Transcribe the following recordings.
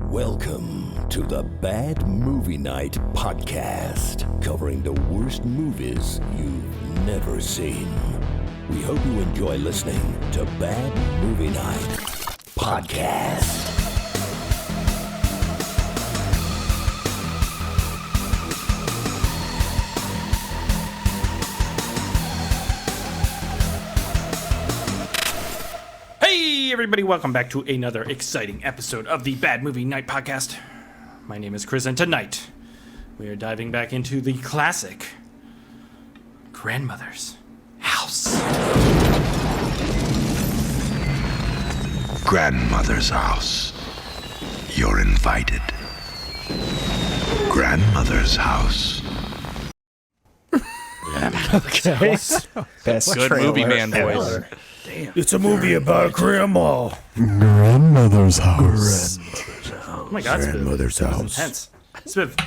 Welcome to the Bad Movie Night podcast, covering the worst movies you've never seen. We hope you enjoy listening to Bad Movie Night podcast. Hey everybody, welcome back to another exciting episode of the Bad Movie Night podcast. My name is Chris, and tonight we are diving back into the classic Grandmother's House. Grandmother's house. You're invited. Grandmother's house. Okay. Best Good movie man voice. Damn. It's a movie about grandma. Grandmother's house. Oh my god, Grandmother's Spiv. house. Intense. Spiv,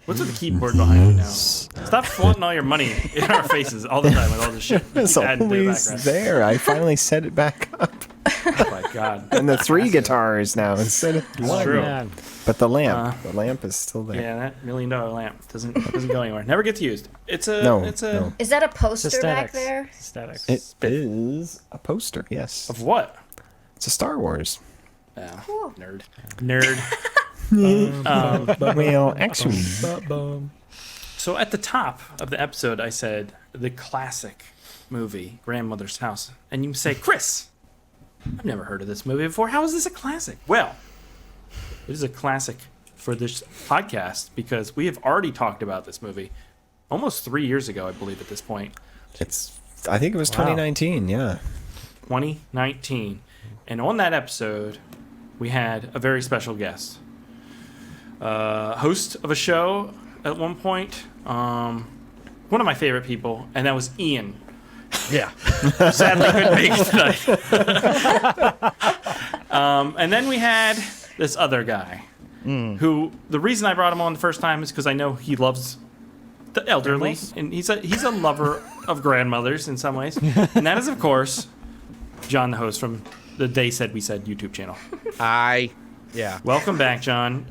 what's with the keyboard behind you now? Stop flaunting all your money in our faces all the time with all this shit. It's always there. I finally set it back up. Oh my god. And the three guitars now instead of It's one. true. But the lamp is still there. Yeah, that $1 million lamp doesn't go anywhere. Never gets used. It's a No. Is that a poster back there? Aesthetics. It is a poster, yes. Of what? It's a Star Wars. Yeah. Cool. Nerd. Well, actually, So at the top of the episode, I said the classic movie, Grandmother's House. And you say, Chris, I've never heard of this movie before. How is this a classic? Well, it is a classic for this podcast because we have already talked about this movie almost 3 years ago, I believe, at this point. I think it was 2019, yeah. 2019. And on that episode, we had a very special guest. Host of a show at one point. One of my favorite people, and that was Ian. Yeah. Sadly couldn't make it tonight. And then we had this other guy who, the reason I brought him on the first time is because I know he loves the elderly, and he's a lover of grandmothers in some ways. And that is, of course, John, the host from the They Said We Said YouTube channel. Yeah. Welcome back, John.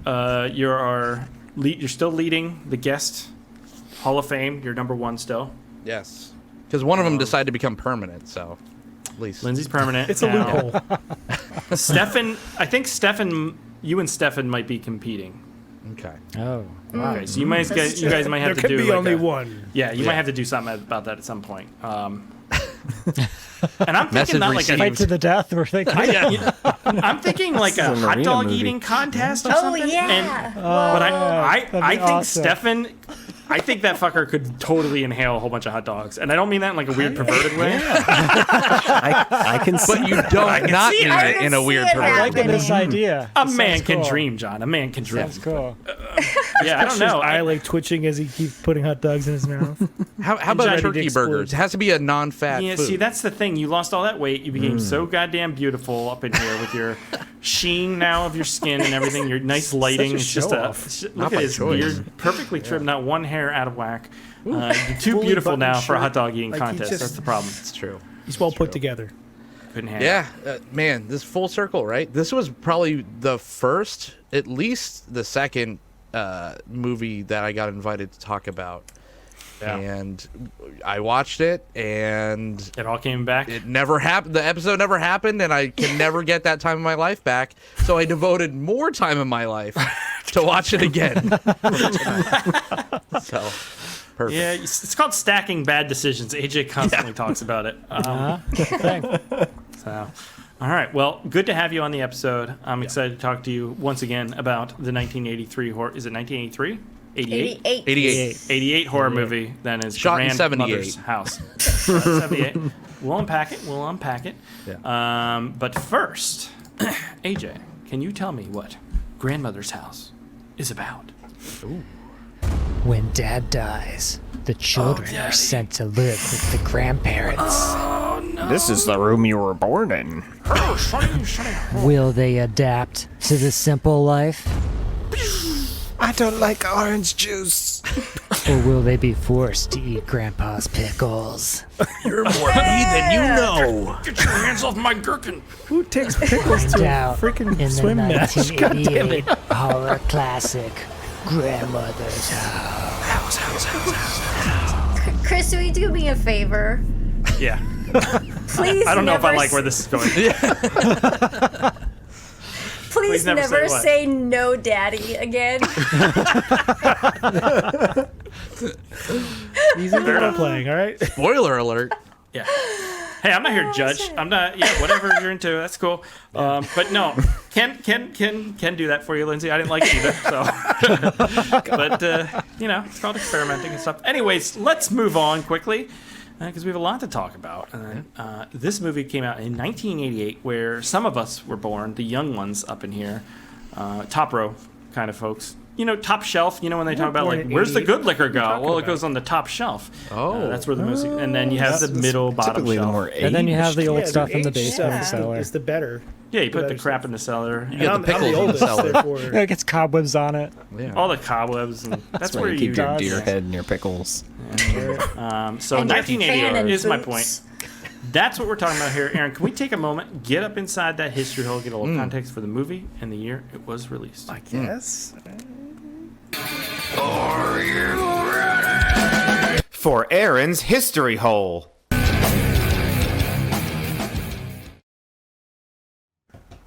You're still leading the guest Hall of Fame. You're number one still. Yes. Because one of them decided to become permanent, so at least. Lindsay's permanent. It's a loophole. Stefan, I think you and Stefan might be competing. Okay. Oh. Okay, so you guys might have There to could do be like only one. Yeah, you might have to do something about that at some point. And I'm thinking not like Fight to the death. We're thinking. I'm thinking like a This is an hot arena dog movie. eating contest or Oh, something. yeah. But that'd I be think awesome. Stefan, I think that fucker could totally inhale a whole bunch of hot dogs, and I don't mean that in like a weird perverted way. I can see But you don't not see mean it. it in a weird I can see it I perverted like way. this idea. A This man sounds can cool. dream, John. A man can dream. Sounds cool. Yeah, I don't know. I like twitching as he keeps putting hot dogs in his mouth. How about Johnny turkey Dick's burgers? It has to be a non-fat Yeah, food. see, that's the thing. You lost all that weight. You became so goddamn beautiful up in here with your sheen now of your skin and everything. Your nice lighting. It's just look Not at by his choice. beard, perfectly trimmed, not one hair out of whack. You're too Fully beautiful now buttoned for a shirt, hot dog eating like he contest. just- That's the problem. It's true. He's well put together. Couldn't handle it. Yeah, man, this full circle, right? This was probably the first, at least the second movie that I got invited to talk about. Yeah. And I watched it, and It all came back. it never happened. The episode never happened, and I can never get that time of my life back. So I devoted more time in my life to watch it again. So, perfect. Yeah, it's called stacking bad decisions. AJ constantly talks about it. So, all right. Well, good to have you on the episode. I'm excited to talk to you once again about the 1983 horror. Is it 1983? 88? 88. 88 horror movie. Then is Shot in Grandmother's 78. House. 78. We'll unpack it. Yeah. But first, AJ, can you tell me what Grandmother's House is about? When Dad dies, the children are Daddy. sent to live with the grandparents. This is the room you were born in. Will they adapt to the simple life? I don't like orange juice. Or will they be forced to eat Grandpa's pickles? You're more me than you know. Get your hands off my gherkin. Who takes pickles Find to a out freaking in swim the match? God damn 1988 it. horror classic, Grandmother's House. Chris, will you do me a favor? Yeah. Please I don't know if I never like where this is going. Please never never say what? say no, daddy again. These are what I'm playing, all right? Spoiler alert. Yeah. Hey, I'm not here to judge. I'm not. Yeah, whatever you're into, that's cool. But no, can do that for you, Lindsay. I didn't like it either. So, but it's called experimenting and stuff. Anyways, let's move on quickly because we have a lot to talk about. This movie came out in 1988, where some of us were born, the young ones up in here, top row kind of folks. Top shelf. When they talk about born like, in where's the 88. good liquor go? Well, it about? goes on the top shelf. Oh. That's where the music. And then you have the middle, bottom Typically, the shelf. more And then you have the old Yeah, stuff in the aged basement of the stuff cellar. is the better. Yeah, you put the better crap in the cellar. You get I'm the pickles the in the oldest, cellar. therefore. It gets cobwebs on it. Yeah. All the cobwebs, and that's where where you keep your dodge deer it. head and your pickles. So And your 1988 cannon is my boots. point. That's what we're talking about here. Aaron, can we take a moment, get up inside that history hole, get a little context for the movie and the year it was released? I guess. For Aaron's history hole.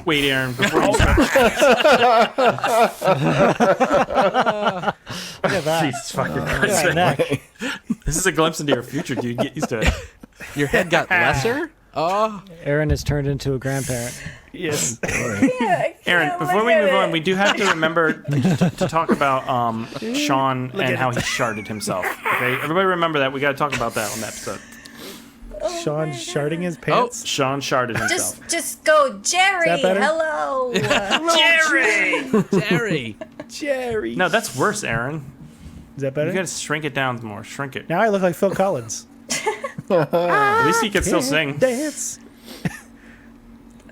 Wait, Aaron, before you start. Look at that. Jesus fucking Yeah, Christ. neck. This is a glimpse into your future, dude. Get used to it. Your head got lesser? Oh. Aaron has turned into a grandparent. Yes. Aaron, before we move on, we do have to remember to talk about Sean and how he sharded himself. Okay, everybody remember that. We got to talk about that on the episode. Sean sharding his pants. Sean sharded himself. Just go, Jerry. Is that better? Hello. Jerry! Jerry. No, that's worse, Aaron. Is that better? You got to shrink it down more. Shrink it. Now I look like Phil Collins. At least he can still sing. Dance.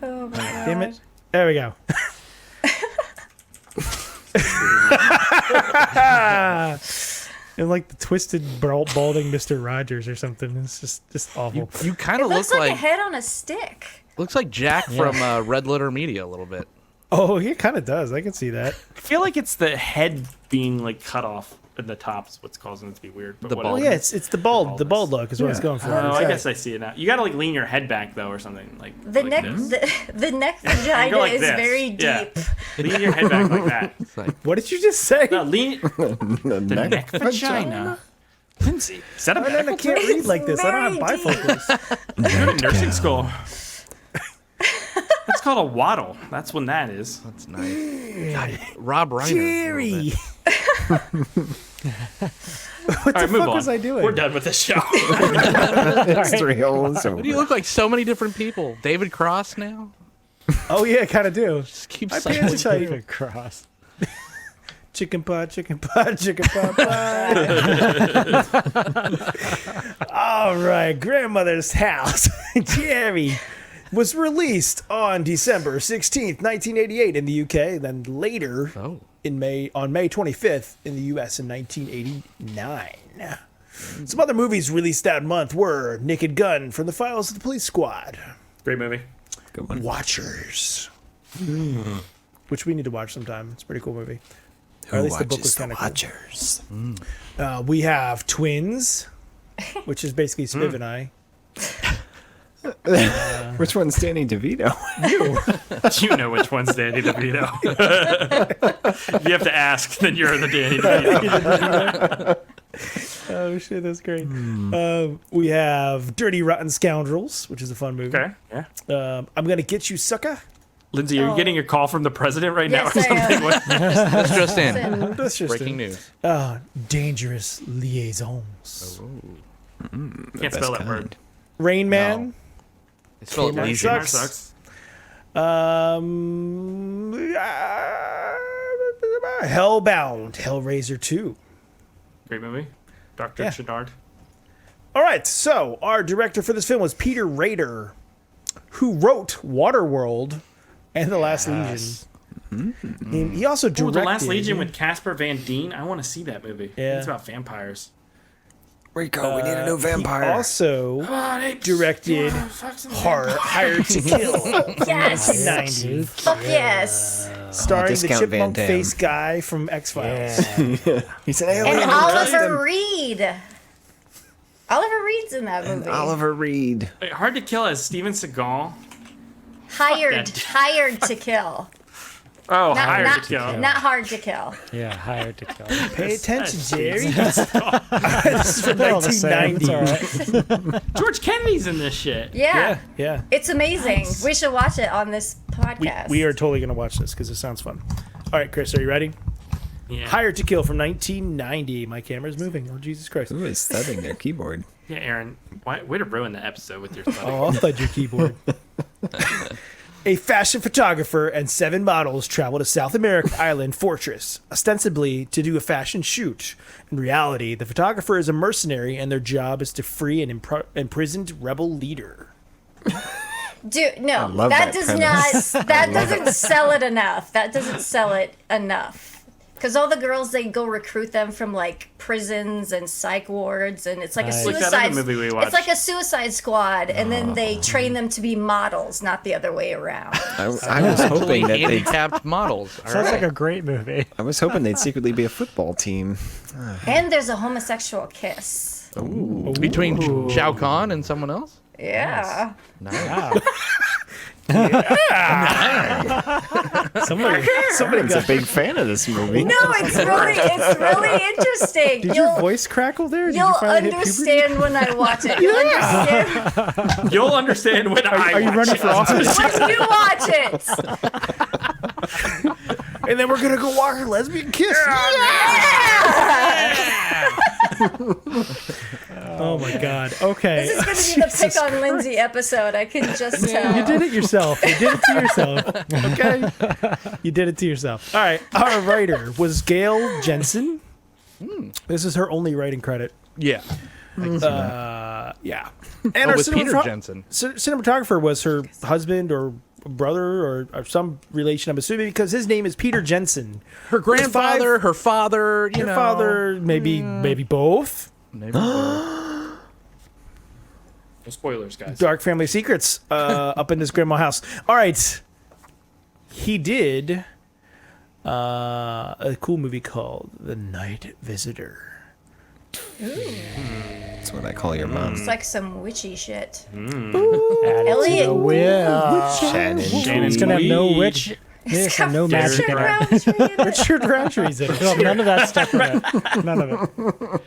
Oh my god. Damn it. There we go. And like the twisted, balding Mr. Rogers or something. It's just awful. You kind It of looks look like a like head on a stick. looks like Jack from Red Letter Media a little bit. Oh, he kind of does. I can see that. I feel like it's the head being like cut off at the top's what's causing it to be weird. But The whatever. Oh yeah, it's the bald look is what it's going for. Oh, I It's guess I see it now. You got to like lean your head back though, or something like The like neck, this. the neck And vagina go like is this. very deep. Yeah. Lean your head back like that. It's like, What did you just say? No, lean The the neck vagina. Lindsay, is that a I medical can't term? read like this. I don't have Very bifocals. You're in nursing school. That's called a waddle. That's when that is. that's nice. God, Rob Reiner. Jerry. All right, move fuck on. was I doing? We're done with this show. History hole is over. What do you look like? So many different people. David Cross now. Oh yeah, I kind of do. Just keep My cycling. pants are tight. David Cross. Chicken pot, chicken pot, chicken pot pie. All right, Grandmother's House. Jerry was released on December 16th, 1988 in the UK, then later Oh. on May 25th in the US in 1989. Some other movies released that month were Naked Gun from the Files of the Police Squad, Great movie. Good one. Watchers, which we need to watch sometime. It's a pretty cool movie. Who Or at least the book watches was the kind of cool. Watchers? We have Twins, which is basically Spiv and I. Which one's Danny DeVito? You know which one's Danny DeVito. If you have to ask, then you're the Danny DeVito. Oh shit, that's great. We have Dirty Rotten Scoundrels, which is a fun movie. Okay, yeah. I'm Gonna Get You, Sucker. Lindsay, are you getting a call from the president right Yes, now or I am. something? What? That's just in. That's just Breaking it. news. Dangerous Liaisons. Can't spell that word. Rain Man. It's spelled Kmart easy. sucks. Sucks. Hellbound. Hellraiser 2. Great movie. Dr. Yeah. Chidard. All right, so our director for this film was Peter Rader, who wrote Waterworld and The Last Legion. He also Ooh, directed The Last Legion with Casper Van Dien. I want to see that movie. Yeah. It's about vampires. Rico, we need a new vampire. He also directed Hired to Kill. Yes. 1990. Fuck yes. Starring the Discount Van chipmunk Damme. face guy from X-Files. He's an alien. And Trust him. Oliver Reed. Oliver Reed's in that movie. Oliver Reed. Wait, Hard to Kill as Steven Seagal. Hired to Kill. Oh, Not, Hired not, to Kill. not hard to kill. Yeah, hired to kill. Pay attention, Jerry. This This is from They're all the same. 1990. It's all right. George Kennedy's in this shit. Yeah. Yeah. It's amazing. We should watch it on this podcast. We are totally going to watch this because it sounds fun. All right, Chris, are you ready? Yeah. Hired to Kill from 1990. My camera's moving. Oh, Jesus Christ. Who is thudding their keyboard? Yeah, Aaron. Way to ruin the episode with your thought. Oh, I'll thud your keyboard. A fashion photographer and 7 models travel to South American island Fortress, ostensibly to do a fashion shoot. In reality, the photographer is a mercenary and their job is to free an imprisoned rebel leader. Dude, no, love that that does premise. not. That doesn't sell it enough. That doesn't sell it enough. Because all the girls, they go recruit them from like prisons and psych wards, and it's like a Nice. Like that suicide. other movie we watched. It's like a Suicide Squad, and then they train them to be models, not the other way around. I was hoping that they'd. handicapped models. All Sounds right. like a great movie. I was hoping they'd secretly be a football team. And there's a homosexual kiss. Between Shao Kahn and someone else? Yeah. Wow. Somebody Someone's a got. big fan of this movie. No, it's really interesting. Did your voice crackle there? Did you You'll finally hit puberty? understand when I watch it. You'll understand You'll understand when Are you running for office? when you watch it. And then we're gonna go walk a lesbian kiss. Oh my God. Okay. This is going to be the pick on Lindsay episode. I can just tell. You did it yourself. You did it to yourself. Okay. You did it to yourself. All right. Our writer was Gail Jensen. This is her only writing credit. Yeah. Yeah. And our with Peter Jensen. cinematographer was her husband or brother or some relation, I'm assuming, because his name is Peter Jensen. Her grandfather, her father, you Her know. father, maybe both. Maybe both. No spoilers, guys. Dark family secrets up in this grandma house. All right. He did a cool movie called The Night Visitor. That's what I call your mom. It's like some witchy shit. Add it to Elliot. the will. Shannon. It's gonna have no witch. It's Yes, got no magic Richard in it. Roundtree in it. Richard Roundtree's in it. Well, none of that stuff in it. None of it.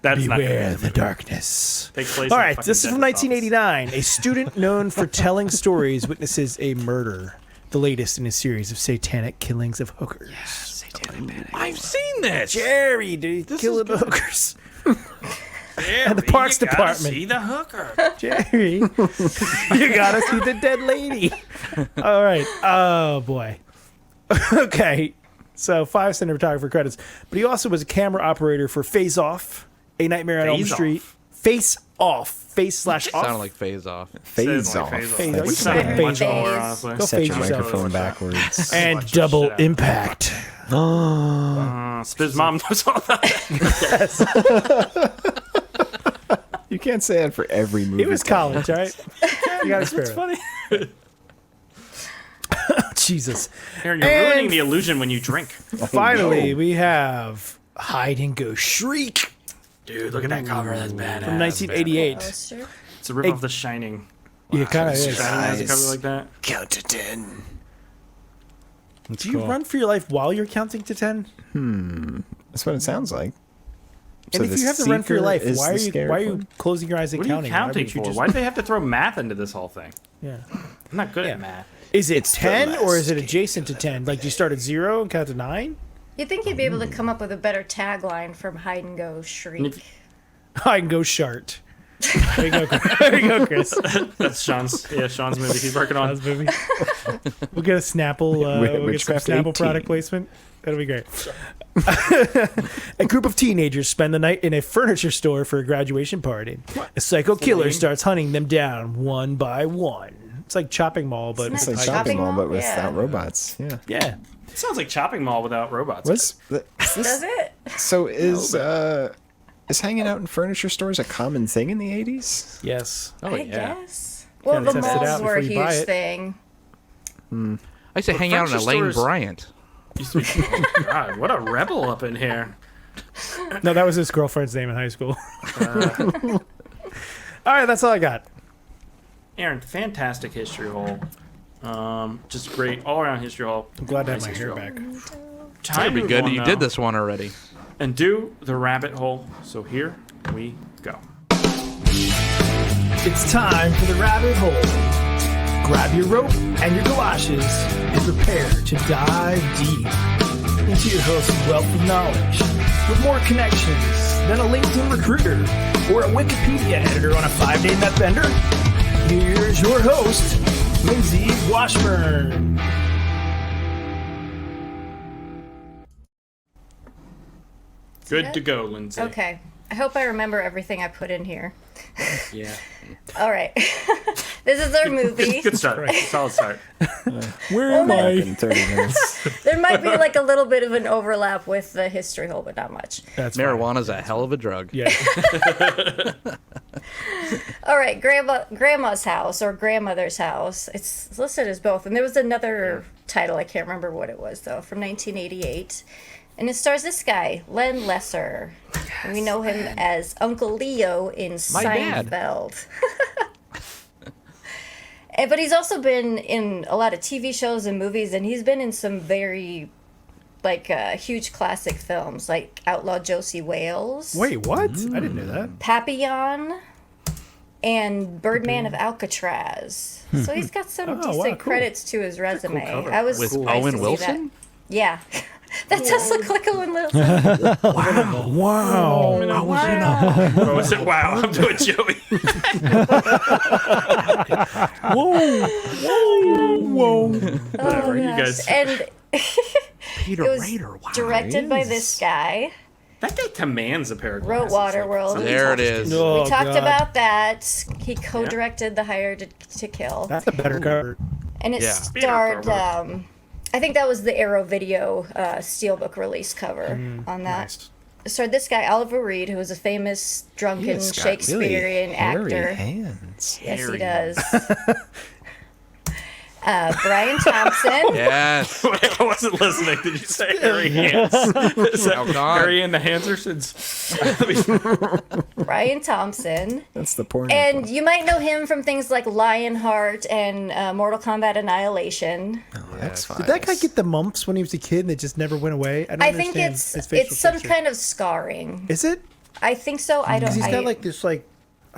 That's Beware not the darkness. Takes place All in right, fucking this is from dentist 1989. A student known for telling stories witnesses a murder, the latest in a series of satanic killings of hookers. I've seen this. Jerry, dude, killing the hookers. office. the Parks You gotta Department. See the hooker. Jerry, you gotta see the dead lady. All right. Oh boy. Okay. So 5 cinematographer credits, but he also was a camera operator for Face Off, A Nightmare on Elm Phase Street, Off. Face Off, Face/Off. Sounded like phase off. Phase Like off. phase Phase off. off. Which sounded Phase much off. more, honestly. Go Set phase your yourself. microphone backwards. And Watch Double that shit out. Impact. Spiz mom knows all that. You can't say that for every movie. It was college, all right? You gotta spare it. Funny. Jesus. Aaron, you're And- ruining the illusion when you drink. Finally, we have Hide and Go Shriek Dude, look at that cover. That's badass. from 1988. Poster. It's a rip off The Shining. Yeah, kind of is. Shining has a Nice. cover like that. Count to 10. Do you run for your life while you're counting to 10? That's what it sounds like. And if you have to run for your life, is why the are scary you part. closing your eyes and What are you counting? counting wouldn't you for? just- Why do they have to throw math into this whole thing? Yeah. I'm not good Yeah. at math. Is it It's the 10 or is it last adjacent to 10? Like, do you start at 0 and count to 9? You'd think you'd be able to come up with a better tagline from Hide and Go Shriek. Hide and Go Shart. There you go, there you go, Chris. That's Sean's movie he's working on. That's movie. We'll get a Snapple. We'll get some Witchcraft Snapple 18. product placement. That'll be great. A group of teenagers spend the night in a furniture store for a graduation party. A psycho killer starts hunting them down one by one. It's like Chopping Mall, but It's It's like Chopping Shopping Mall, Mall? but without Yeah. robots. Yeah. yeah. It sounds like Chopping Mall without robots. Does it? So is hanging out in furniture stores a common thing in the 80s? Yes. Oh, I yeah. guess. Well, the test it malls out were a before you buy huge it. thing. I used to hang out in furniture Elaine stores- Bryant. Used to be, oh, God, what a rebel up in here. No, that was his girlfriend's name in high school. All right, that's all I got. Aaron, fantastic history hole. Just great all around history hole. I'm glad to have Nice my hair history back. hole. Time That'd be move good. on, You though, did this one already. and do the rabbit hole. So here we go. It's time for the rabbit hole. Grab your rope and your galoshes and prepare to dive deep into your host's wealth of knowledge with more connections than a LinkedIn recruiter or a Wikipedia editor on a 5-day meth bender. Here's your host, Lindsay Washburn. Good to go, Lindsay. Okay. I hope I remember everything I put in here. Yeah. All right. This is our movie. Good start. Solid start. Where am I? In 30 minutes. There might be like a little bit of an overlap with the history hole, but not much. That's fine. Marijuana's a hell of a drug. Yeah. All right, grandma's house or grandmother's house. It's listed as both, and there was another title I can't remember what it was though, from 1988, and it stars this guy, Len Lesser. And we know him as Uncle Leo in My dad. Seinfeld. But he's also been in a lot of TV shows and movies, and he's been in some very huge classic films like Outlaw Josie Wales. Wait, what? I didn't know that. Papillon, and Birdman of Alcatraz. So he's got some wow, decent cool. credits to his resume. cover. I was With surprised Owen to see Wilson? that. Yeah. That does look like Owen Wilson. Wow. Oh, was it? Wow, I'm doing Joey. Whoa. Whatever, you guys. And Peter it was Rader. Wow. directed by this guy. That guy commands a pair of Wrote glasses. Waterworld. something's There up it his is. game. Oh, We talked God. about that. He co-directed The Hired to Kill. That's a better cover. And it Yeah. starred, I think that was the Arrow Video Steelbook release cover on that. Nice. It starred this guy, Oliver Reed, who was a famous drunken He's got really Shakespearean hairy actor. hands. Yes, Hairy he does. Brian Thompson. Yes. I wasn't listening. Did you say hairy hands? Is that Oh, God. hairy in the hands or since? Brian Thompson. That's the porn. And you might know him from things like Lionheart and Mortal Kombat Annihilation. X-Files. Did that guy get the mumps when he was a kid and it just never went away? don't I think understand it's his facial some features. kind of scarring. Is it? I think so. I don't. Because he's got I, like this, I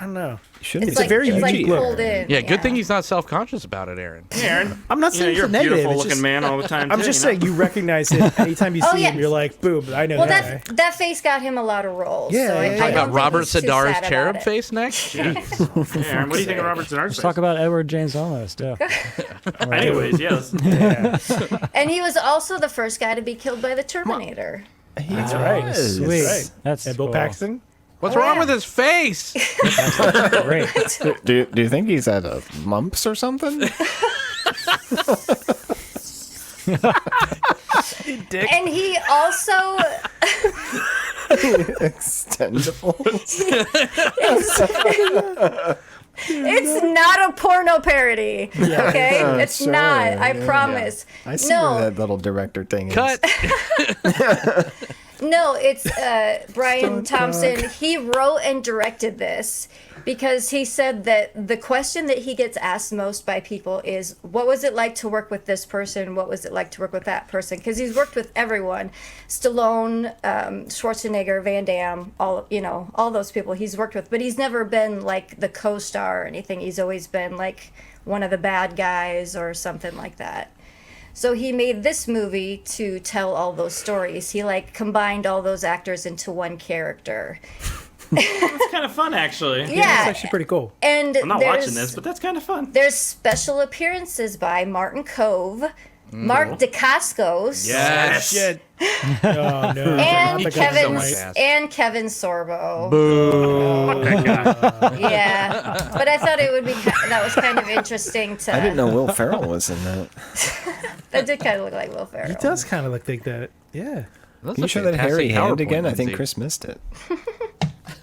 don't know. Shouldn't it's he? like, very it's like unique look. pulled in. Yeah, good thing he's not self-conscious about it, Aaron. Aaron, I'm not you know, saying you're it's a negative. beautiful It's looking just, man all the time. I'm too, just you know? saying you recognize it anytime you see Oh, yeah. him. You're like, boom, I know Well, that guy. that face got him a lot of roles. Yeah, so I yeah, yeah. don't Talk about think Robert he's too Sadar's sad about cherub it. face next? Aaron, what do you think of Robert Denard's Let's talk about Edward James Olmos, yeah. Anyways, yes. And he was also the first guy to be killed by the Terminator. That's right. Sweet. Right. That's And Bill cool. Paxton. What's Oh, wrong yeah. with his face? Great. Do you think he's had a mumps or something? And he also Extendables. it's not a porno parody. Okay? It's sure, not. I yeah. promise. I see No. where that little director thing is. Cut. No, it's Brian Thompson. He wrote and directed this because he said that the question that he gets asked most by people is, what was it like to work with this person? What was it like to work with that person? Because he's worked with everyone. Stallone, Schwarzenegger, Van Damme, all those people he's worked with. But he's never been like the co-star or anything. He's always been like one of the bad guys or something like that. So he made this movie to tell all those stories. He combined all those actors into one character. It's kind of fun, actually. That's Yeah. actually pretty cool. And I'm not there's- watching this, but that's kind of fun. There's special appearances by Martin Cove, Mark Dacascos. Yes. Shit. Oh no. And Not the Kevin Cavs. and Kevin Sorbo. Boo. Yeah, but I thought it would be that was kind of interesting to. I didn't know Will Ferrell was in that. That did kind of look like Will Ferrell. He does kind of look like that. Yeah. That's Can you a show that fantastic hairy hand PowerPoint, again? I think Lindsay. Chris missed it.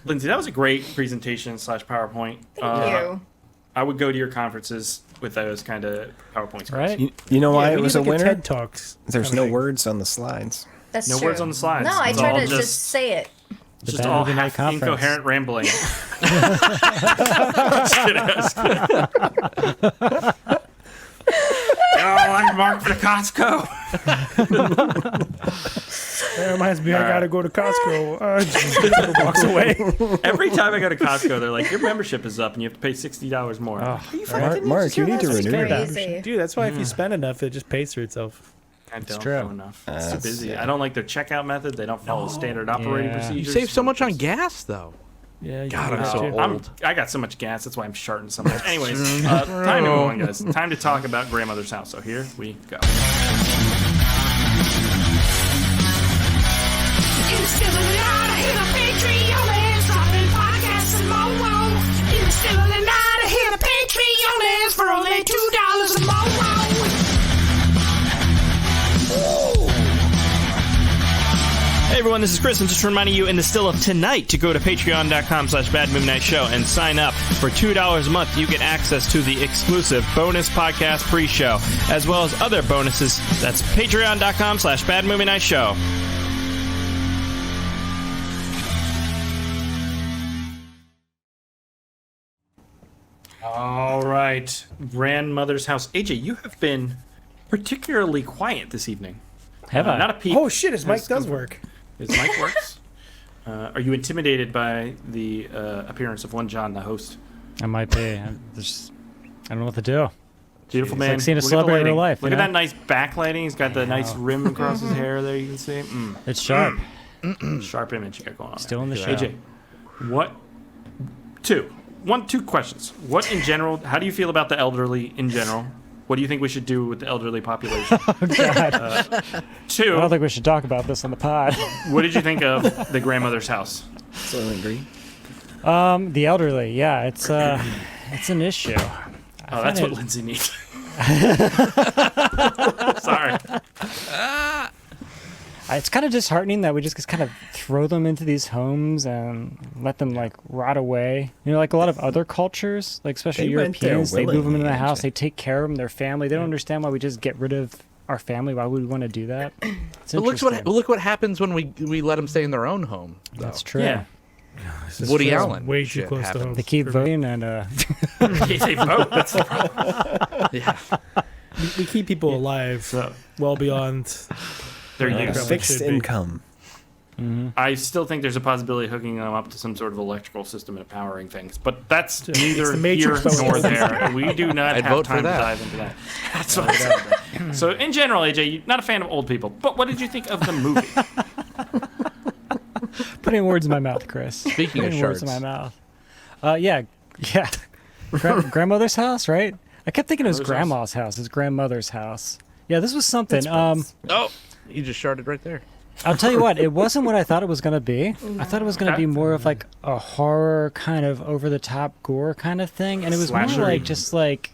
Lindsay, that was a great presentation / PowerPoint. Thank you. I would go to your conferences with those kind of PowerPoints. Right? You know why Yeah, it we was need a like winner? TED Talks. There's kinda no thing. words on the slides. That's No true. words on the slides. No, I It's try all to just say it. Just Bad all Movie Night half Conference. incoherent rambling. I'm Mark for the Costco. That reminds me, I gotta go to Costco. Just walks away. Every time I go to Costco, they're like, your membership is up and you have to pay $60 more. Oh, Mark, you need to That's renew your crazy. Dude, that's why if you spend enough, it just pays for itself. I don't true. know enough. It's too That's- busy. yeah. I don't like their checkout method. They don't follow standard operating Yeah. procedures. You save so much on gas, though. Yeah, you God, can I'm do so that, too. old. I got so much gas. That's why I'm sharting so much. Anyways, time to move on, guys. Time to talk about grandmother's house. So here we go. Hey everyone, this is Chris. I'm just reminding you in the still of tonight to go to patreon.com/badmovienightshow and sign up. For $2 a month, you get access to the exclusive bonus podcast pre-show, as well as other bonuses. That's patreon.com/badmovienightshow. All right, grandmother's house. AJ, you have been particularly quiet this evening. Have I? Not a peep. Oh shit, his mic has does come- work. His mic works. Are you intimidated by the appearance of one John, the host? I might be. I don't know what to do. Beautiful It's man. like seeing a Look at the celebrity in real lighting. life, Look you at know? that nice backlighting. He's got the nice rim across his hair there. You can see. It's sharp. Sharp image you got going on. Still in the there. show. AJ, what? Two questions. What in general? How do you feel about the elderly in general? What do you think we should do with the elderly population? God. Two. I don't think we should talk about this on the pod. What did you think of the grandmother's house? Soylent Green. The elderly, yeah, it's an issue. Oh, that's what Lindsay needs. Sorry. It's kind of disheartening that we just kind of throw them into these homes and let them like rot away. You know, like a lot of other cultures, like especially They went there Europeans, they move them into the willingly, house, AJ. they take care of them, their family. They don't understand why we just get rid of our family. Why would we want to do that? It's But interesting. look what happens when we let them stay in their own home. though. That's true. Yeah. This is Woody true. Allen Way too shit close to happens. home. They keep for me. voting and They vote. That's the problem. Yeah. We keep people alive So well beyond they're Yeah. used. Fixed Fixed should be. income. I still think there's a possibility of hooking them up to some sort of electrical system and powering things, but that's It's neither the Matrix, here but nor with there. We do not I'd have vote for time to that. dive into that. That's what I said. So, in general, AJ, you're not a fan of old people, but what did you think of the movie? putting words in my mouth, Chris. Speaking of Putting words in my sharks. mouth. Yeah. Grandmother's house, right? I kept thinking it was Grandmother's grandma's house. It's grandmother's house. Yeah, this was something. Oh, you just sharted right there. I'll tell you what, it wasn't what I thought it was going to be. I thought it was going to Okay. be more of like a horror kind of over-the-top gore kind of thing, and it was more Slasher-y. like just like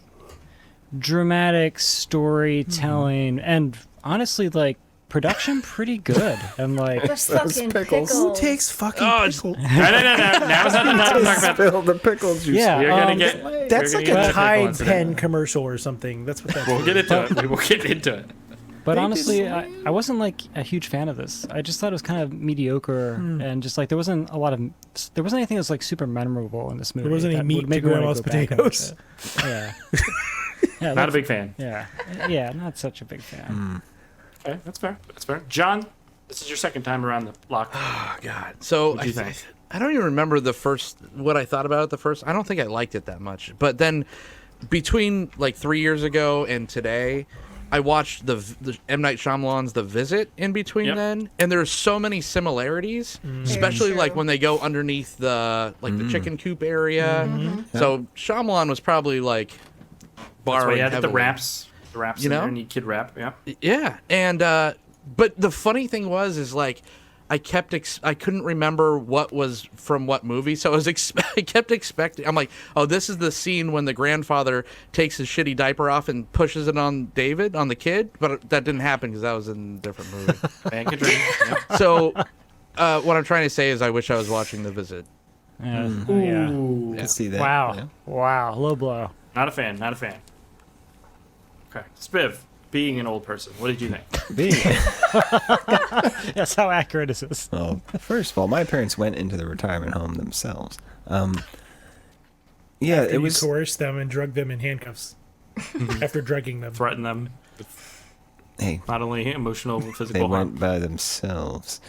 dramatic storytelling and honestly like production pretty good and like Those fucking pickles. pickles. Takes fucking Oh, pickle. No. Now's not the time to talk about. Spill the pickle juice. yeah. We're gonna get. That's we're like gonna a get to Pickle Tide Incident. Pen commercial or something. That's what that's. We'll get into it. We will get into it. But honestly, I wasn't like a huge fan of this. I just thought it was kind of mediocre and just like there wasn't anything that was like super memorable in this movie. wasn't any that meat would to make me wanna grandma's go back and potatoes. watch it. Yeah. Yeah, Not a big fan. Yeah, not such a big fan. Okay, that's fair. That's fair. John, this is your second time around the block. Oh God. So What'd you think? I don't even remember what I thought about it the first. I don't think I liked it that much. But then between like 3 years ago and today, I watched the M. Night Shyamalan's The Visit in between Yep. then, and there's so many similarities, especially Very like true. when they go underneath the chicken coop area. So Shyamalan was probably like That's why borrowing you had the heavily. wraps. The raps You in know? there, need kid rap. Yeah. Yeah, and but the funny thing is like I couldn't remember what was from what movie, so I kept expecting. I'm like, oh, this is the scene when the grandfather takes his shitty diaper off and pushes it on David, on the kid, but that didn't happen because that was in a different movie. Man can dream. Yep. So what I'm trying to say is I wish I was watching The Visit. Yeah. Ooh. I can see that. Wow. yeah. Wow. Low blow. Not a fan. Not a fan. Okay. Spiv, being an old person, what did you think? Being- That's how accurate is this. Well, first of all, my parents went into the retirement home themselves. Yeah, After it was. you coerced them and drugged them in handcuffs. After drugging them. Threaten them. Hey, Not only emotional, but they physical harm. went by themselves.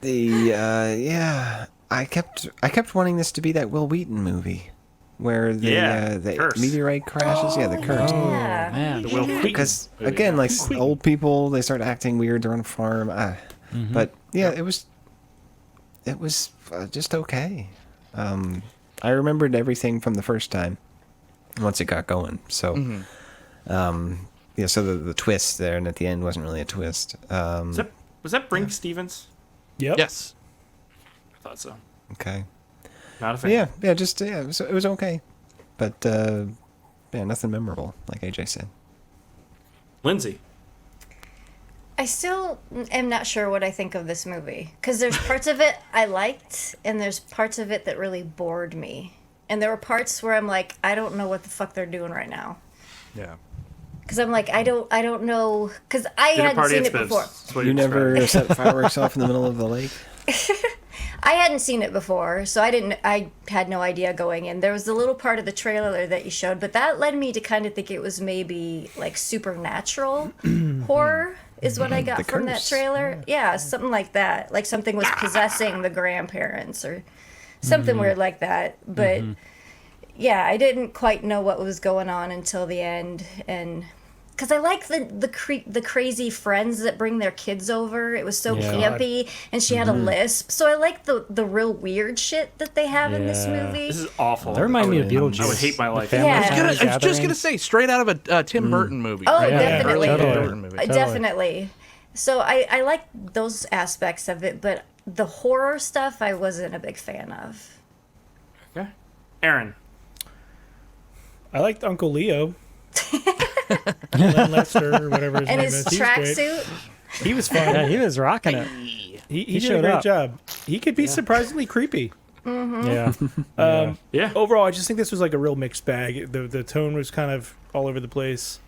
Yeah, I kept wanting this to be that Will Wheaton movie, where the Curse. meteorite crashes. Yeah, the curse. Yeah. Man. The Will Wheaton Because movie. again, like old people, they start acting weird. They're on a farm. But yeah, it was just okay. I remembered everything from the first time once it got going. So, yeah. So the twist there, and at the end wasn't really a twist. Was that Brink Stevens? Yep. Yes. I thought so. Okay. Not a But fan. yeah. It was okay, but yeah, nothing memorable, like AJ said. Lindsay. I still am not sure what I think of this movie because there's parts of it I liked and there's parts of it that really bored me. And there were parts where I'm like, I don't know what the fuck they're doing right now. Yeah. Because I'm like, I don't know. Because I Dinner hadn't party seen at it Spiv's. before. That's what You never described. set fireworks off in the middle of the lake? I hadn't seen it before, so I had no idea going in. There was a little part of the trailer that you showed, but that led me to kind of think it was maybe like supernatural horror is what I got The from that curse. trailer. Yeah, something like that. Like something was possessing the grandparents or something weird like that. But yeah, I didn't quite know what was going on until the end, and because I like the crazy friends that bring their kids over. It was so campy, and she had a lisp. So I like the real weird shit that they have in this Yeah. movie. This is awful. That reminded me of I Beetlejuice. would hate my life. The family Yeah. family I was just gathering. gonna say, straight out of a Tim Burton movie. Oh, right? definitely. Early Tim Totally. Burton movie. Definitely. So I like those aspects of it, but the horror stuff I wasn't a big fan of. Okay. Aaron. I liked Uncle Leo. Len Lester, or whatever his And name his is. He was great. tracksuit. He was fun. Yeah, he was rocking it. He did a showed great up. job. He could be surprisingly creepy. Yeah. Yeah. Overall, I just think this was like a real mixed bag. The tone was kind of all over the place.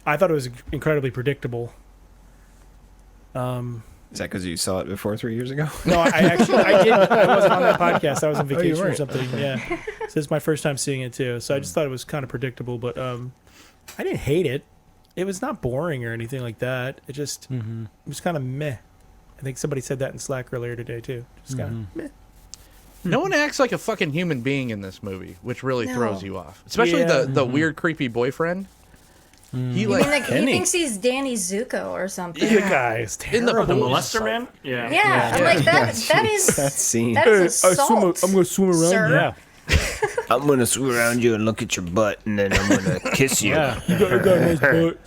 I thought it was incredibly predictable. Is that because you saw it before 3 years ago? No, I didn't. I wasn't on that podcast. I was on you vacation or weren't. something. Yeah. So it's my first time seeing it too. So I just thought it was kind of predictable, but I didn't hate it. It was not boring or anything like that. It just it was kind of meh. I think somebody said that in Slack earlier today too. Just kind of meh. No one acts like a fucking human being in this movie, which really No. throws you off. Especially Yeah. the weird, creepy boyfriend. He I mean, like like, he Penny. thinks he's Danny Zuko or something. The guy is In the- terrible. The molester man? Yeah. Yeah, I'm like that is that scene. that is assault. I'm gonna swim around. Sir. Yeah. I'm gonna swim around you and look at your butt, and then I'm gonna kiss you. Yeah. You got a nice butt.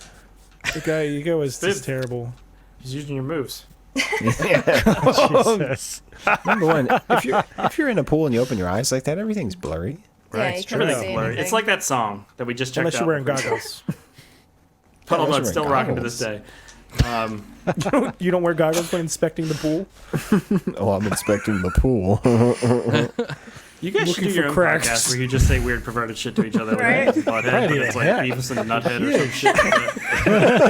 The guy was just terrible. He's using your moves. Jesus. Number one, if you're in a pool and you open your eyes like that, everything's blurry. Yeah, you couldn't Everything's see blurry. anything. It's like that song that we just checked Unless out. you're wearing goggles. Puddle Unless Nut's you're still wearing rocking to this day. You don't wear goggles when inspecting the pool? Oh, I'm inspecting the pool. You guys should Looking do your for own cracks. podcast where you just say weird perverted shit to each other. Right. Like butthead, Right, but it's like yeah. Beavis and Nuthead or some shit like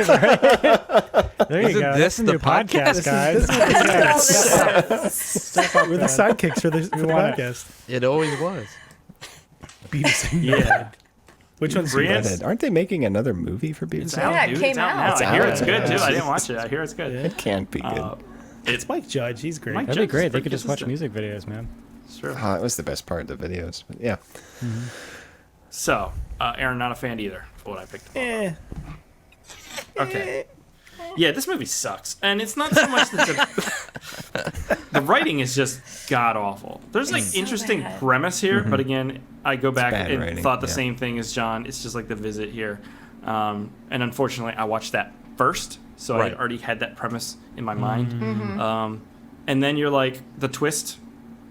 that. There you Isn't go. this That's a the new podcast, podcast? guys. We're the sidekicks for the want it. podcast. it always was. Beavis and Yeah. Butthead. Which one's Brienne? Redhead. Aren't they making another movie for Beavis? It's and out, Yeah, it dude. came It's out out. now. It's I hear out. it's good too. I didn't watch it. I hear it's good. Yeah. It can't be good. It's Mike Judge, he's great. Mike That'd be Judge is great. They pretty could just watch consistent. music videos, man. Sure. Oh, it was the best part of the videos. But yeah. So, Aaron, not a fan either. For what I picked. Okay. Yeah, this movie sucks, and it's not so much that the writing is just god awful. There's like It's so interesting bad. premise here, but again, I go back bad and writing, thought the yeah. same thing as John. It's just like The Visit here. And unfortunately, I watched that first, so I Right. already had that premise in my mind. And then you're like, the twist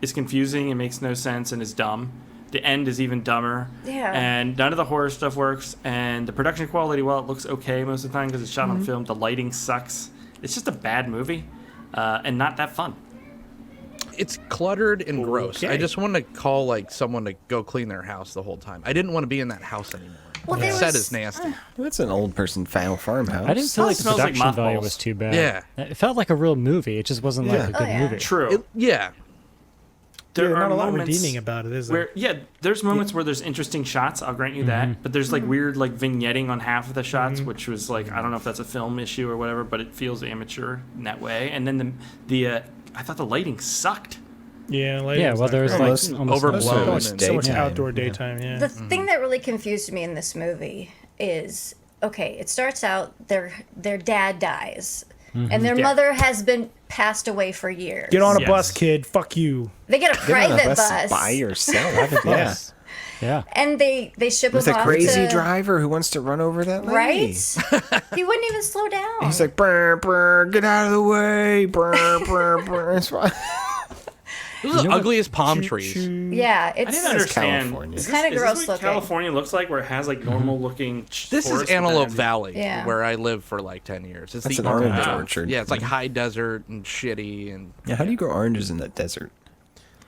is confusing and makes no sense and is dumb. The end is even dumber. Yeah. And none of the horror stuff works. And the production quality, well, it looks okay most of the time because it's shot on film. The lighting sucks. It's just a bad movie and not that fun. It's cluttered and gross. Okay. I just want to call like someone to go clean their house the whole time. I didn't want to be in that house anymore. Well, the there set was- is nasty. That's an old person farmhouse. I didn't feel like the smells like production value mothballs. was too bad. Yeah. It felt like a real movie. It just wasn't like Yeah. a good Oh, yeah. movie. True. Yeah. There Yeah, are not a lot moments redeeming about it, is there? where there's moments where there's interesting shots. I'll grant you that, but there's like weird like vignetting on half of the shots, which was like I don't know if that's a film issue or whatever, but it feels amateur in that way. And then the I thought the lighting sucked. Yeah, Yeah, well, there was like Almost- almost overblown no and- set. so much daytime, outdoor yeah. daytime. Yeah. The thing that really confused me in this movie is okay, it starts out their dad dies. And their Yeah. mother has been passed away for years. Get on a Yes. bus, kid. Fuck you. They get a Get on a private bus by yourself. yeah. Yes. Yeah. and they ship With him a off crazy to, driver who wants to run over that lady. right? He wouldn't even slow down. He's like, brr, brr, get out of the way. Brr, brr, brr. It's fine. Those are the ugliest palm trees. yeah, I didn't it's understand. California. Is It's kinda this- is gross this what looking. California looks like, where it has like normal looking. This is forests, but then Antelope has- Valley, Yeah. where I lived for like 10 years. It's That's the an orange Wow. orchard. Yeah, it's like high desert and shitty and Yeah, how do you grow oranges in the desert?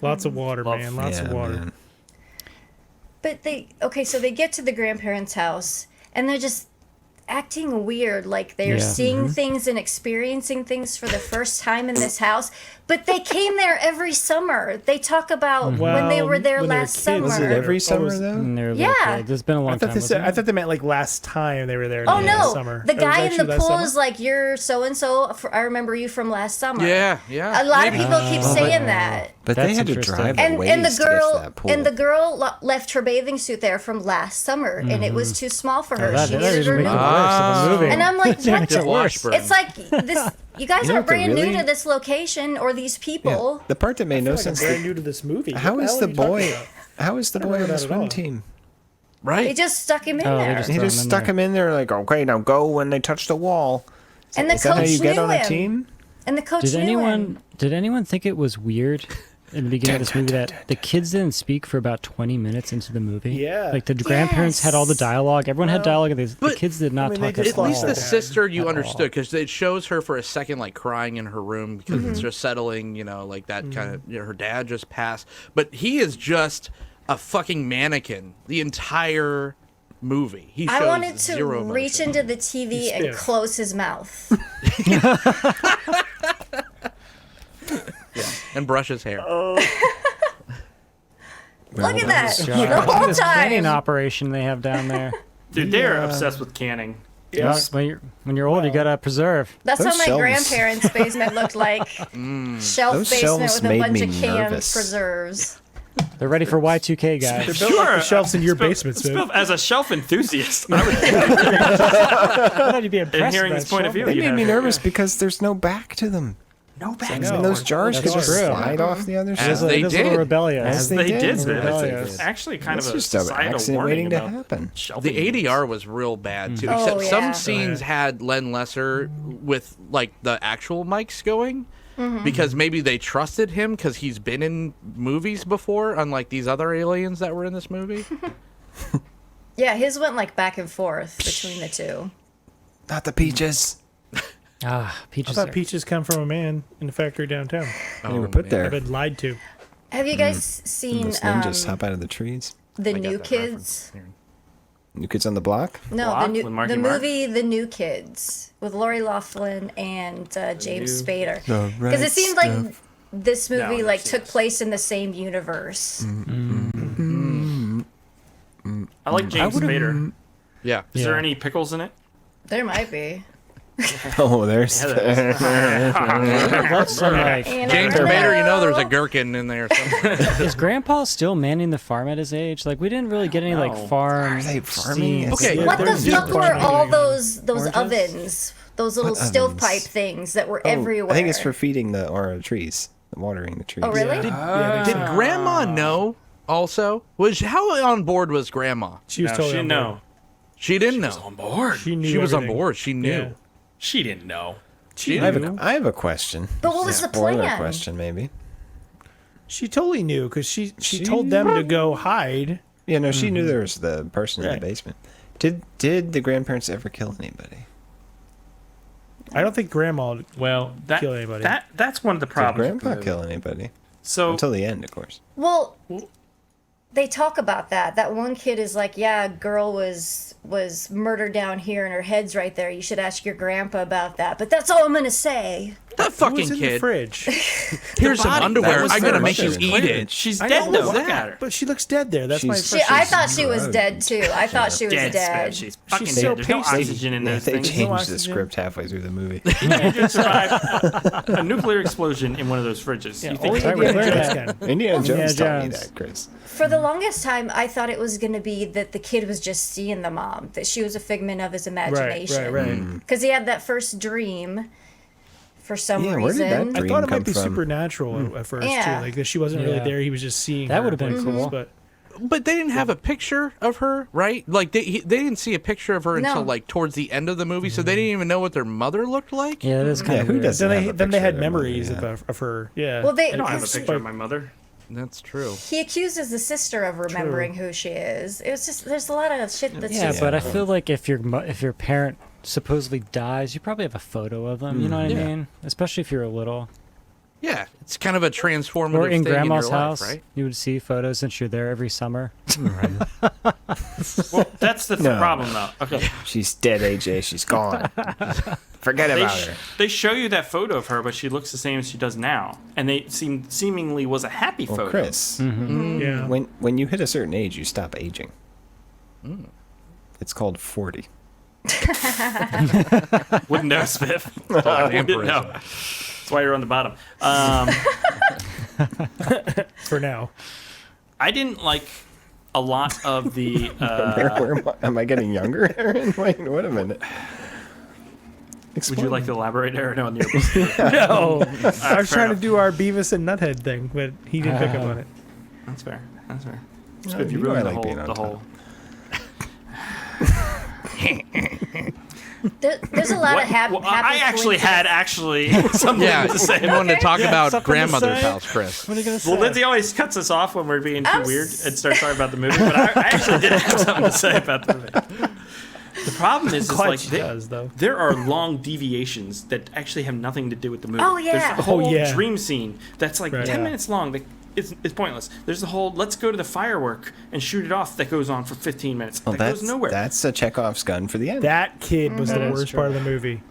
Lots of water, Love- man. Lots of Yeah, water. man. But so they get to the grandparents' house and they're just acting weird, like they're Yeah. seeing things and experiencing things for the first time in this house. But they came there every summer. They talk about when they were there when they were last kids. summer. Was it every summer, was- though? And they're Yeah. like, it's been a long I thought time. they said, wasn't I it? thought they meant like last time they were there. Oh last no! summer. The It was guy in actually the last pool summer? is like, "You're so and so. I remember you from last summer." yeah, yeah. A lot of people keep Oh, saying that. But That's they had to interesting. drive And a ways and the to get to girl that pool. and the girl left her bathing suit there from last summer, and it was too small for her. That She doesn't needed her even make new it one. worse of a movie. And I'm like, what? Makes it worse. Washburn. It's like this. You guys You know are what the brand new really- to this location or these Yeah. people. The part that made no I feel like sense. I'm brand new to this movie. How What is hell the are you talking boy? about? How is the boy remember on the that at swim all. team? They Right. just stuck him in Oh, they there, just- He Throw just him in stuck there. him in there, like, okay, now go when they touch the wall. and the Is that how coach you get knew on a him. team? And the coach Did knew him. anyone think it was weird in the beginning of this movie that the kids didn't speak for about 20 minutes into the movie? Yeah. Like the grandparents had all the Yes. dialogue. Everyone had dialogue. And the But- kids did not I mean, they talk just at At all. least the Dad. sister you At all. understood because it shows her for a second like crying in her room because it's just settling, like that kind of. Her dad just passed, but he is just a fucking mannequin the entire movie. He shows I wanted to zero reach emotion. into the TV He's and stiff. close his mouth. and brush his hair. Look at that. God, The look at whole this canning time. operation they have down there. Dude, they're obsessed with canning. Yeah, when you're old, you gotta preserve. That's Those how my shelves- grandparents' basement looked like. Shelf Those basement shelves with a made bunch me of canned nervous. preserves. They're ready for Y2K, guys. They're built like the shelves in your Spill- basement, Smith. Spill- as a shelf enthusiast, I would I thought you'd be impressed in hearing by this point of view. shelf. They you made have me it. nervous because there's no back to them. No back. And those jars That's could just true. slide off the other It side. is They a little did. rebellious. As They did. did. It's actually kind It's of a just an societal accident warning waiting to about happen. shelving. The ADR was real bad too. Oh, Except yeah. some scenes had Len Lesser with like the actual mics going. Because maybe they trusted him because he's been in movies before, unlike these other aliens that were in this movie. Yeah, his went like back and forth between the two. Not the peaches. Ah, I peaches. thought Are, peaches come from a man in a factory downtown. They were put man. there. I've been lied to. Have you guys seen Those ninjas hop out of the trees. the I got New that Kids? reference. Here. New Kids on the Block? No, Block the with Marky the Mark? movie The New Kids with Lori Loughlin and James New- Spader. The Because right it seems like this No, movie I've like seen took this. place in the same universe. I like James Spader. Yeah. Is there Yeah. any pickles in it? There might be. Oh, there's. What's some, like, You James never Spader, there's a know. gherkin in there somewhere. is Grandpa still manning the farm at his age? Like, we didn't really get any know. like farm. Are they farming? scenes. Okay, Yeah, What they're the just fuck were farming. all those Oranges? ovens? Those little What stovepipe ovens? things that were Oh, everywhere. I think it's for feeding the trees, watering the trees. Oh, really? Yeah, Did Grandma know also? How on board was Grandma? She was No, totally she on didn't board. know. She didn't know. She was on board. She knew She was on everything. board. She knew. Yeah. She didn't know. I have a question. But what was the Spoiler plan? question, maybe. She totally knew because she told them to go hide. Yeah, no, she knew there was the person in Right. the basement. Did the grandparents ever kill anybody? I don't think Grandma Well, that, kill anybody. that's one of the Did problems. with the Grandpa movie. kill anybody? So Until the end, of course. Well, they talk about that. That one kid is like, yeah, a girl was murdered down here and her head's right there. You should ask your grandpa about that. But that's all I'm going to say. That Who fucking was in the kid. fridge? Here's some body. That underwear. was I'm gonna very make you much eat clear. it. she's I dead know, though. but Look at her. But she looks dead there. That's my She's- first. I thought she was gross. dead too. I thought she was Dead. dead. She's fucking She's dead. so There's no pasty. oxygen in those They things. changed the oxygen. script halfway through the movie. You just survived a nuclear explosion in one of those fridges. You think Only Sorry, Indiana we learned Jones that. can. Indiana Jones Indiana taught me Jones. that, Chris. For the longest time, I thought it was going to be that the kid was just seeing the mom, that she was a figment of his imagination. Right. Because he had that first dream for some Yeah, where did reason. that I dream thought it come might be from? supernatural at first Yeah. too, like that she wasn't really Yeah. there. He was just seeing. That her, would've been but- cool. But But they didn't have a picture of her, right? Like they didn't see a picture of her No. until like towards the end of the movie, so they didn't even know what their mother looked like. Yeah, that is kind Yeah, of who weird. doesn't then have they a then they picture had of their mother, memories yeah. of her. Yeah. Well, they I don't have a because picture of my mother. That's true. he accuses the sister of remembering who she is. It was just there's a lot of shit that's Yeah, just but I feel like if your parent supposedly dies, you probably have a photo of them. You know what I mean? Especially if you're a little. Yeah, it's kind of a transformative Or in thing grandma's in your house, life, right? you would see photos since you're there every summer. Well, that's the No. problem though. Okay. She's dead, AJ. She's gone. Forget They, about her. they show you that photo of her, but she looks the same as she does now, and they seemingly was a happy Well, photo. Chris, Yeah. when you hit a certain age, you stop aging. It's called 40. Wouldn't know, Spiff. Wouldn't know. That's why you're on the bottom. For now. I didn't like a lot of the. Where am I getting younger, Aaron? Wait a minute. Would you like to elaborate, Aaron, on your? No, I was trying to enough. do our Beavis and Nuthead thing, but he didn't pick up on it. That's fair. That's fair. No, Spiff, you you know I ruined like being on the top. whole. there's a lot of happy. I actually had something Yeah, to say. you wanted to talk about Something to grandmother's say? house, Chris. What are you gonna say? Well, Lindsay always cuts us off when we're being too I'm weird and starts talking about the movie. But I actually did have something to say about the movie. The problem is Glad like she they- does, though. there are long deviations that actually have nothing to do with the movie. Oh, yeah. There's the whole Oh, yeah. dream scene that's like Right. 10 Yeah. minutes long. That it's pointless. There's the whole let's go to the firework and shoot it off that goes on for 15 minutes. Well, that goes nowhere. That's a Chekhov's gun for the end. That kid was the That is worst true. part of the movie.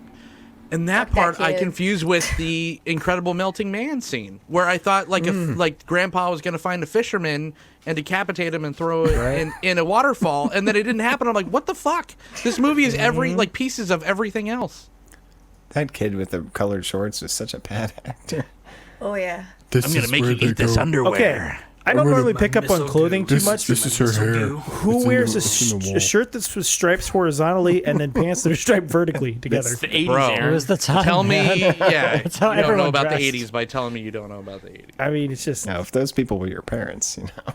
And that Fuck that part I kid. confused with the Incredible Melting Man scene, where I thought like if like Grandpa was gonna find a fisherman and decapitate him and throw it in a waterfall, and then it didn't happen. I'm like, what the fuck? This movie is every like pieces of everything else. That kid with the colored shorts was such a bad actor. Oh yeah. I'm gonna make you eat this underwear. Okay. I don't normally pick up on clothing too much. This is her hair. Who wears a shirt that's with stripes horizontally and then pants that are striped vertically together? It's the 80s, Bro. It Aaron. was the time. Tell me, man. yeah, That's how you don't know everyone about dressed. the '80s by telling me you don't know about the '80s. I mean, it's just Now, if those people were your parents, you know.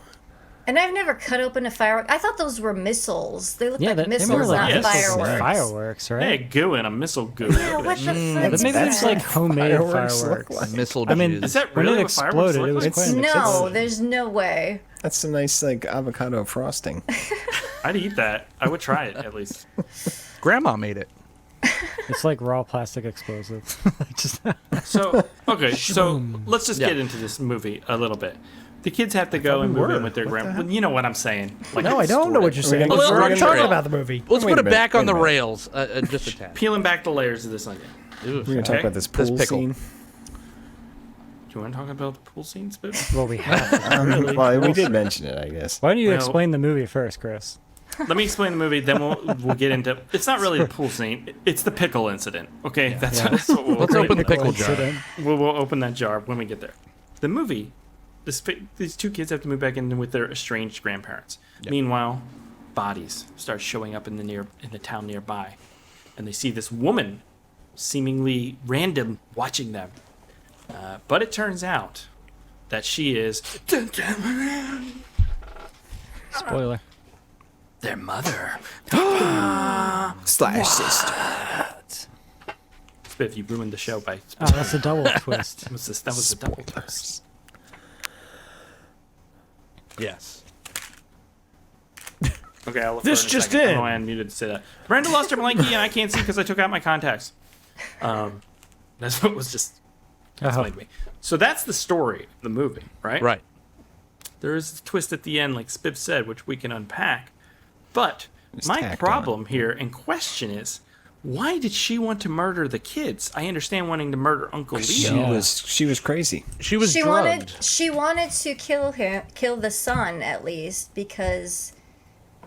And I've never cut open a firework. I thought those were missiles. They look Yeah, like they missiles, were like not missiles. fireworks. Fireworks, Hey, right? goo and a missile goo. Yeah, Look what at the that. fuck? But maybe it's like homemade Fireworks fireworks. look like? Missile. I mean, Is that when really it what fireworks exploded, it look was like? quite No, an there's no way. That's a nice like avocado frosting. I'd eat that. I would try it at least. Grandma made it. It's like raw plastic explosives. Just So okay, so let's just get into this movie a little bit. The kids have to go and we move in were. with their What the grandpa. heck? You know what I'm saying? Like no, I don't know what you're saying. We're gonna- We're we're talking gonna- about the movie. Let's Wait put a it minute, back on wait the a minute. rails, just a tad. Peeling back the layers of this onion. Ooh, We're gonna talk Okay. about this This pool pickle. scene. Do you want to talk about the pool scene, Spit? well, we have. Well, we did mention it, I guess. Why don't you Well- explain the movie first, Chris? Let me explain the movie, then we'll get into. It's not really the pool scene. It's the pickle incident. Okay, that's what we'll Let's open the pickle jar. Incident. We'll open that jar when we get there. The movie, these two kids have to move back in with their estranged grandparents. Meanwhile, bodies start showing up in the town nearby, and they see this woman, seemingly random, watching them. But it turns out that she is Spoiler. Their mother. Slash sister. Spiff, you ruined the show by. Oh, that's a double twist. That was a double twist. Yes. Okay, I'll look This for it just in. A second. in. Oh, I unmuted to say that. Brenda lost her blankie, and I can't see because I took out my contacts. That's what was just explained to me. So that's the story of the movie, right? Right. There is a twist at the end, like Spiff said, which we can unpack. But It's my tacked problem on. here in question is, why did she want to murder the kids? I understand wanting to murder Uncle Leo. She was crazy. She was She drugged. wanted to kill the son at least because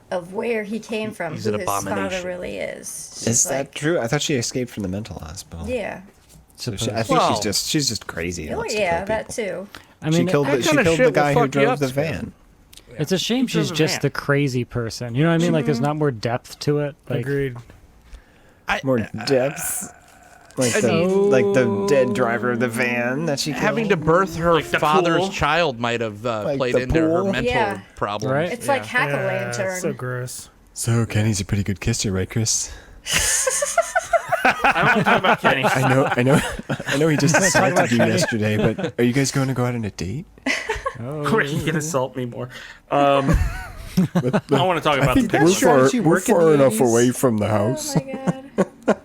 of where he came from, He's who an his father abomination. really is. She's Is that like, true? I thought she escaped from the mental hospital. Yeah. So I think Well- she's just crazy. and Oh wants to yeah, kill that people. too. I mean, She killed that the, she kinda killed shit the will guy who fuck you drove up, the Spin. van. it's a shame she's drove a just van. the crazy person. You know what I mean? Like, there's not more depth to it. Like, Agreed. More depth. Like I the dead driver of the van that she killed. Having to birth her Like the father's pool? child might have played the into her pool? mental Yeah. problems. Right? It's like hack-a-lantern. so gross. So Kenny's a pretty good kisser, right, Chris? I don't want to talk about Kenny. I know he just assaulted you yesterday, but are you guys going to go out on a date? Where he can assault me more. I want to talk about the that picture. strategy work in the 80s? from the house. Oh my god.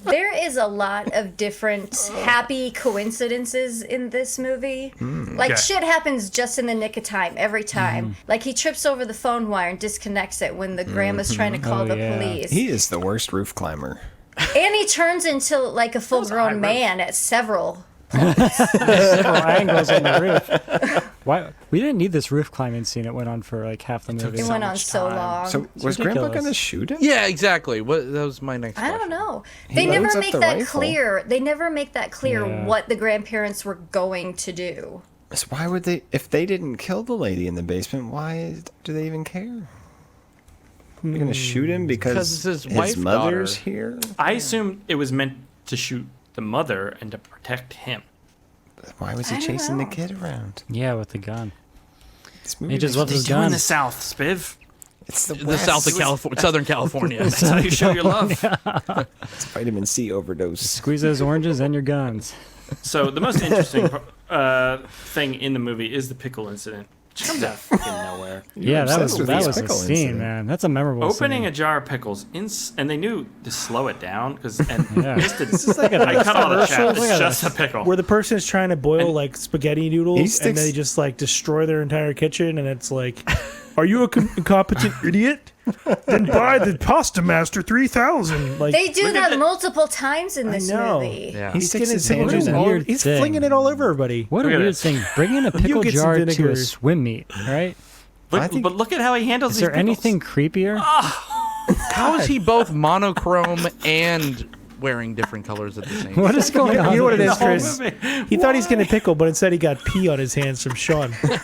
There is a lot of different happy coincidences in this movie. Like Okay. shit happens just in the nick of time every time. Like he trips over the phone wire and disconnects it when the grandma's trying to call Oh, the yeah. police. He is the worst roof climber. And he turns into like a full-grown man at several. several angles on the roof. Why? We didn't need this roof climbing scene. It went on for like half the movie. It went on much so time. long. So was Grandpa ridiculous. going to shoot him? Yeah, exactly. That was my next I question. don't know. He They never loads up make the that rifle. clear. They never make that clear Yeah. what the grandparents were going to do. So why would they? If they didn't kill the lady in the basement, why do they even care? They're going to shoot him because it's his wife, mother's daughter. here. I assumed it was meant to shoot the mother and to protect him. Why was I he don't chasing the know. kid around? Yeah, with the gun. This movie He just loves They his do in the guns. South, Spiv. It's the, The West. South of California, Southern California. That's how you show your love. It's vitamin C overdose. Squeeze those oranges and your guns. So the most interesting thing in the movie is the Pickle Incident, which comes out of freaking nowhere. Yeah, that was obsessed with that this was a pickle scene, incident. man. That's a memorable Opening a scene. jar of pickles, and they knew to slow it down because Yeah. just I cut all the chaff. It's just a pickle. Where the person is trying to boil And- like spaghetti He noodles and sticks- they just like destroy their entire kitchen, and it's like, are you a incompetent idiot? Then buy the Pasta Master 3000. Like They do Look at that the- multiple times in this know. movie. Yeah. He he's sticks getting his pickle hand juice in all it. over. He's thing. flinging it all over everybody. What a Look at weird this. thing. Bringing a pickle get some jar to vinegar. a swim meet, right? I think- But look at how he handles Is these there pickles. anything creepier? How is he both monochrome and wearing different colors at the same time? What is going on? You know what it with is, this? Chris? He thought he's getting a pickle, but instead he got pee on his hands from Sean. Look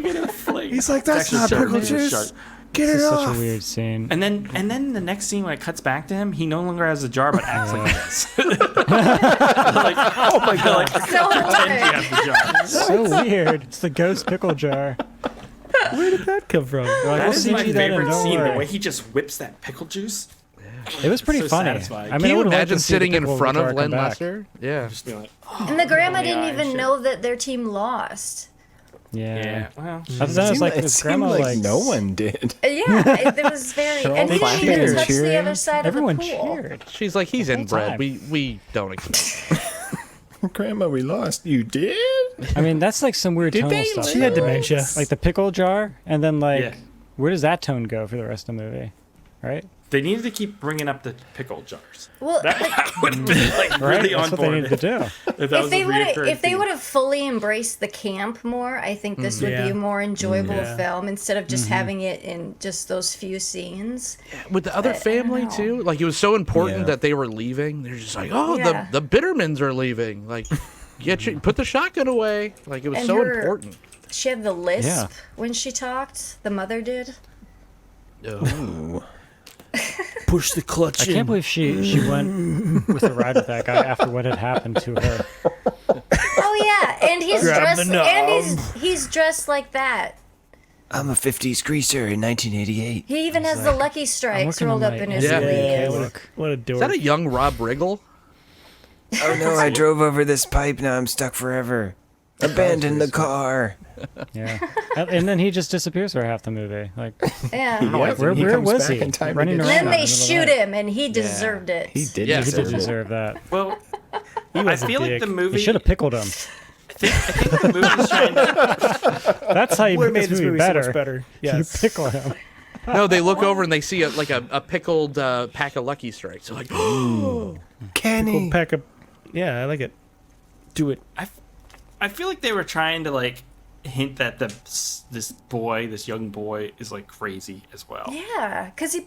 at him fling. He's like, that's not Actually, pickle sharp. juice. Sharp. Get This it is off. such a weird scene. And then the next scene when it cuts back to him, he no longer has a jar but acts like he does. Like, oh my god! Like, So pretend he annoying. has the jar. So weird. It's the ghost pickle jar. Where did that come from? Like, That we'll is send my you that in, favorite don't scene. The worry. way he just whips that pickle juice. It was pretty so funny. satisfying. I mean, Can I you would like imagine to see the sitting in pickle front jar of come Len back. Lesser? Yeah. Just be like, And the grandma Oh, didn't yeah, even shit. know that their team lost. Yeah. yeah, well, I was like, it his seemed grandma like no one did. Yeah, it was very. They're all And he didn't clapping even and touch the cheering. other side Everyone of the pool. cheered. She's like, he's inbred. time. We don't expect. Grandma, we lost. You did? I mean, that's like some weird tonal stuff. She had dementia. Like the pickle jar, and then like, Yeah. where does that tone go for the rest of the movie? Right? they needed to keep bringing up the pickle jars. Well, That would have been like Right? really That's on what they board. needed to do. If that was a reoccurring if they theme. would have fully embraced the camp more, I think this would be Yeah. a more enjoyable Yeah. film instead of just having it in just those few scenes. With the other family know. too, like it was so important Yeah. that they were leaving. They're just like, oh, Yeah. the Bittermans are leaving. Like, put the shotgun away. Like it was And so her- important. She had the lisp Yeah. when she talked. The mother did. Ooh. Push the clutch I in. can't believe she went with a ride with that guy after what had happened to her. Oh yeah, and he's Grab dressed. the And knob. he's dressed like that I'm a 50s greaser in 1988. He even has the Lucky Strikes working on rolled up my in his NBA sleeve. look. What a dork. Is that a young Rob Riggle? Oh no, I drove over this pipe. Now I'm stuck forever. Abandon the car. Yeah. And then he just disappears for half the movie. Like, Yeah. where comes was back he? in time to Running get around. And then in they the middle of shoot the night. him, and he deserved it. He did Yeah, He did deserve it. deserve that. Well, was I a feel like dick. the He movie. should have pickled him. I think the movie's trying to. That's how you Would have make made this movie so better. much better. You Yes. pickle him. No, they look over and they see a pickled pack of Lucky Strikes. They're like, Kenny. Pack up. Yeah, I like it. Do it. I feel like they were trying to like hint that this young boy, is like crazy as well. Yeah, because is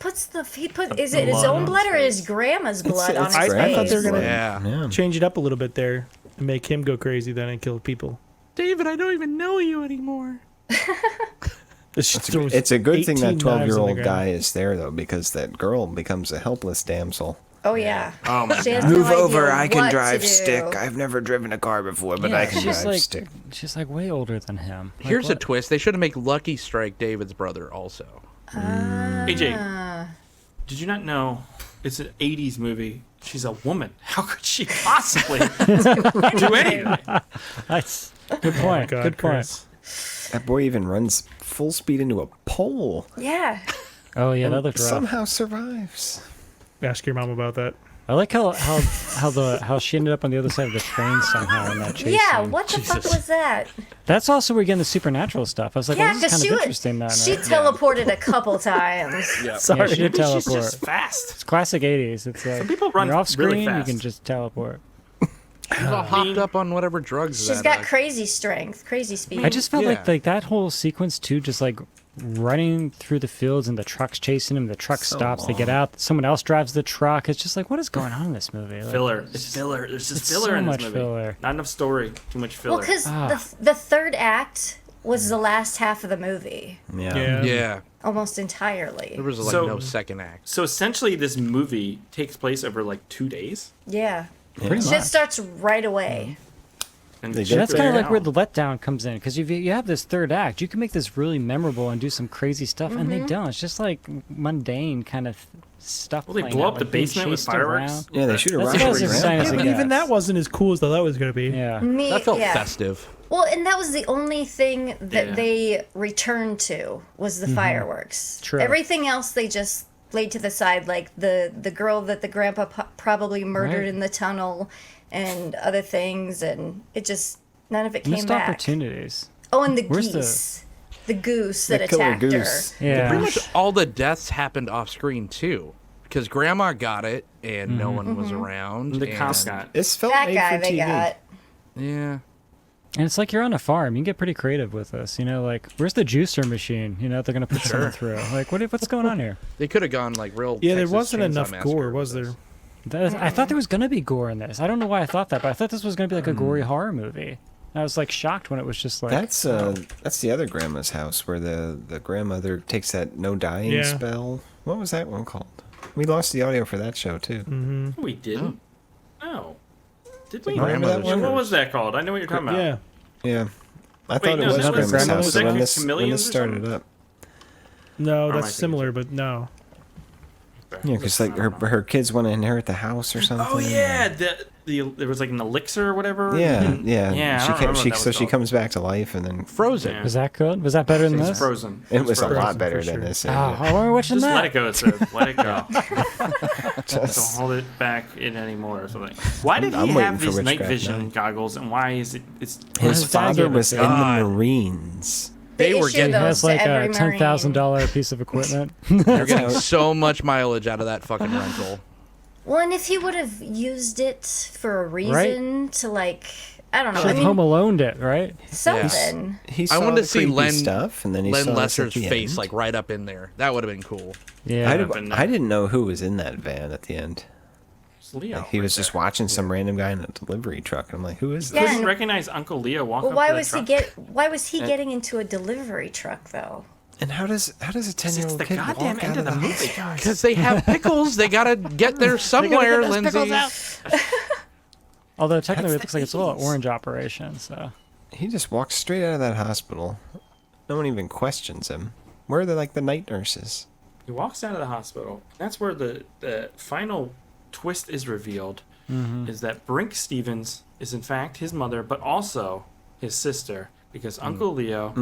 it his own blood or his grandma's blood on his it's face? I thought they were gonna yeah. change it up a little bit there and make him go crazy then and kill people. David, I don't even know you anymore. It's a good thing 18 that knives on the 12-year-old ground. guy is there, though, because that girl becomes a helpless damsel. Oh yeah. Oh my She has god. no Move idea over, I can what drive to do. stick. I've never driven a car before, but I can she's drive like, stick. she's like way older than him. Like, Here's a what? twist. They should have made Lucky Strike David's brother also. AJ, did you not know it's an 80s movie? She's a woman. How could she possibly do anything? Nice. Good point. God, Good point. Chris. That boy even runs full speed into a pole. Yeah. Oh yeah, that looked rough. Somehow survives. Ask your mom about that. I like how she ended up on the other side of the train somehow in that chase Yeah. scene. What the fuck was that? That's also where we're getting the supernatural stuff. I was like, Yeah, well, this is because kind of interesting then, she right? teleported a couple times. Yeah, Sorry. she did Maybe she's teleport. just fast. It's classic 80s. It's like, people run when you're off screen, really you fast. can just teleport. She's all hopped up on whatever drugs. She's got crazy strength, crazy speed. I just felt Yeah. like that whole sequence too, just like running through the fields and the truck's chasing him. The truck stops. They get out. Someone else drives the truck. It's just like, what is going on in this movie? Like, Filler. It's filler. There's just it's filler so in this much movie. filler. Not enough story. Too much filler. Well, because the third act was the last half of the movie, Yeah. Yeah. almost entirely. There was like So- no second act. So essentially, this movie takes place over like 2 days. Yeah. Pretty Shit much. starts right away. And They shit did And that's kind of goes like where down. the letdown comes in, because if you have this third act, you can make this really memorable and do some crazy stuff, and they don't. It's just like mundane kind of stuff. Well, they playing blow out, up the like being basement with chased fireworks. around. Yeah, they shoot a That's rocket about with as a exciting ramp. as Yeah, it but even gets. that wasn't as cool as I thought it was going to be. Yeah. That felt yeah. festive. Well, and that was the only thing that Yeah. they returned to was the fireworks. True. Everything else they just laid to the side, like the girl that the grandpa probably murdered Right. in the tunnel, and other things, and it just none of it came Missed back. opportunities. Oh, and the Where's geese, the goose The that killer attacked goose. Yeah. Pretty much all the deaths happened off screen too, because Grandma got it and no one was around. The and- cops got. This felt her. That made guy for they TV. got. Yeah. And it's like you're on a farm. You can get pretty creative with this. You know, like, where's the juicer machine? You know, they're going to put someone through. Like, what's going on here? They could have gone like real. Yeah, there Texas wasn't Chainsaw enough Massacre gore, with was this. there? I thought there was going to be gore in this. I don't know why I thought that, but I thought this was going to be like a gory horror movie. I was like shocked when it was just like. That's the other grandma's house where the grandmother takes that no dying Yeah. spell. What was that one called? We lost the audio for that show too. We didn't. No. Did we? Remember that one? What was that called? I know what you're talking about. Yeah. Yeah, I Wait, thought no, it was that was- grandma's that house. was So like when this Chameleons or started something? up, No, am I that's thinking similar, but no. yeah, because like her kids want to inherit the house or something. Oh yeah, there was like an elixir or whatever. Yeah, yeah. Yeah, I She don't remember what that so was she called. comes back to life, and then Frozen. Yeah. Was that good? Was that better than It's this? frozen. it was a frozen. lot better for than sure. this. Oh, why are we watching Just that? let it go, Sid. Let it go. Don't hold it back in anymore or something. Why did I'm he waiting have for these night Witchcraft vision Night. goggles, and why is it? It's His His dad father gave it was to in him. the Marines. They were issue getting- He has those to like a every Marine. $10,000 piece of equipment. They're getting so much mileage out of that fucking rental. Well, and if he would have used it for a reason to, like, I don't know, Should I have Home mean, Aloned it, right? something. He I saw wanted the to see creepy Len stuff, and then he Len saw us at Lesser's the face end. like right up in there. That would have been cool. Yeah. I didn't know who was in that van at the end. It's Leo. Like, he was just watching some random guy in a delivery truck. And I'm like, who is this? Yeah. Couldn't recognize Uncle Leo walk Well, up why to the was truck. why was he getting into a delivery truck though? And how does a 10-year-old the kid goddamn walk end out of the movie, house? guys. Because they have pickles, they gotta get there somewhere, Lindsay. Although technically it looks like it's a little orange operation, so. He just walked straight out of that hospital. No one even questions him. Where are the night nurses? He walks out of the hospital. That's where the final twist is revealed. Is that Brink Stevens is in fact his mother, but also his sister, because Uncle Leo.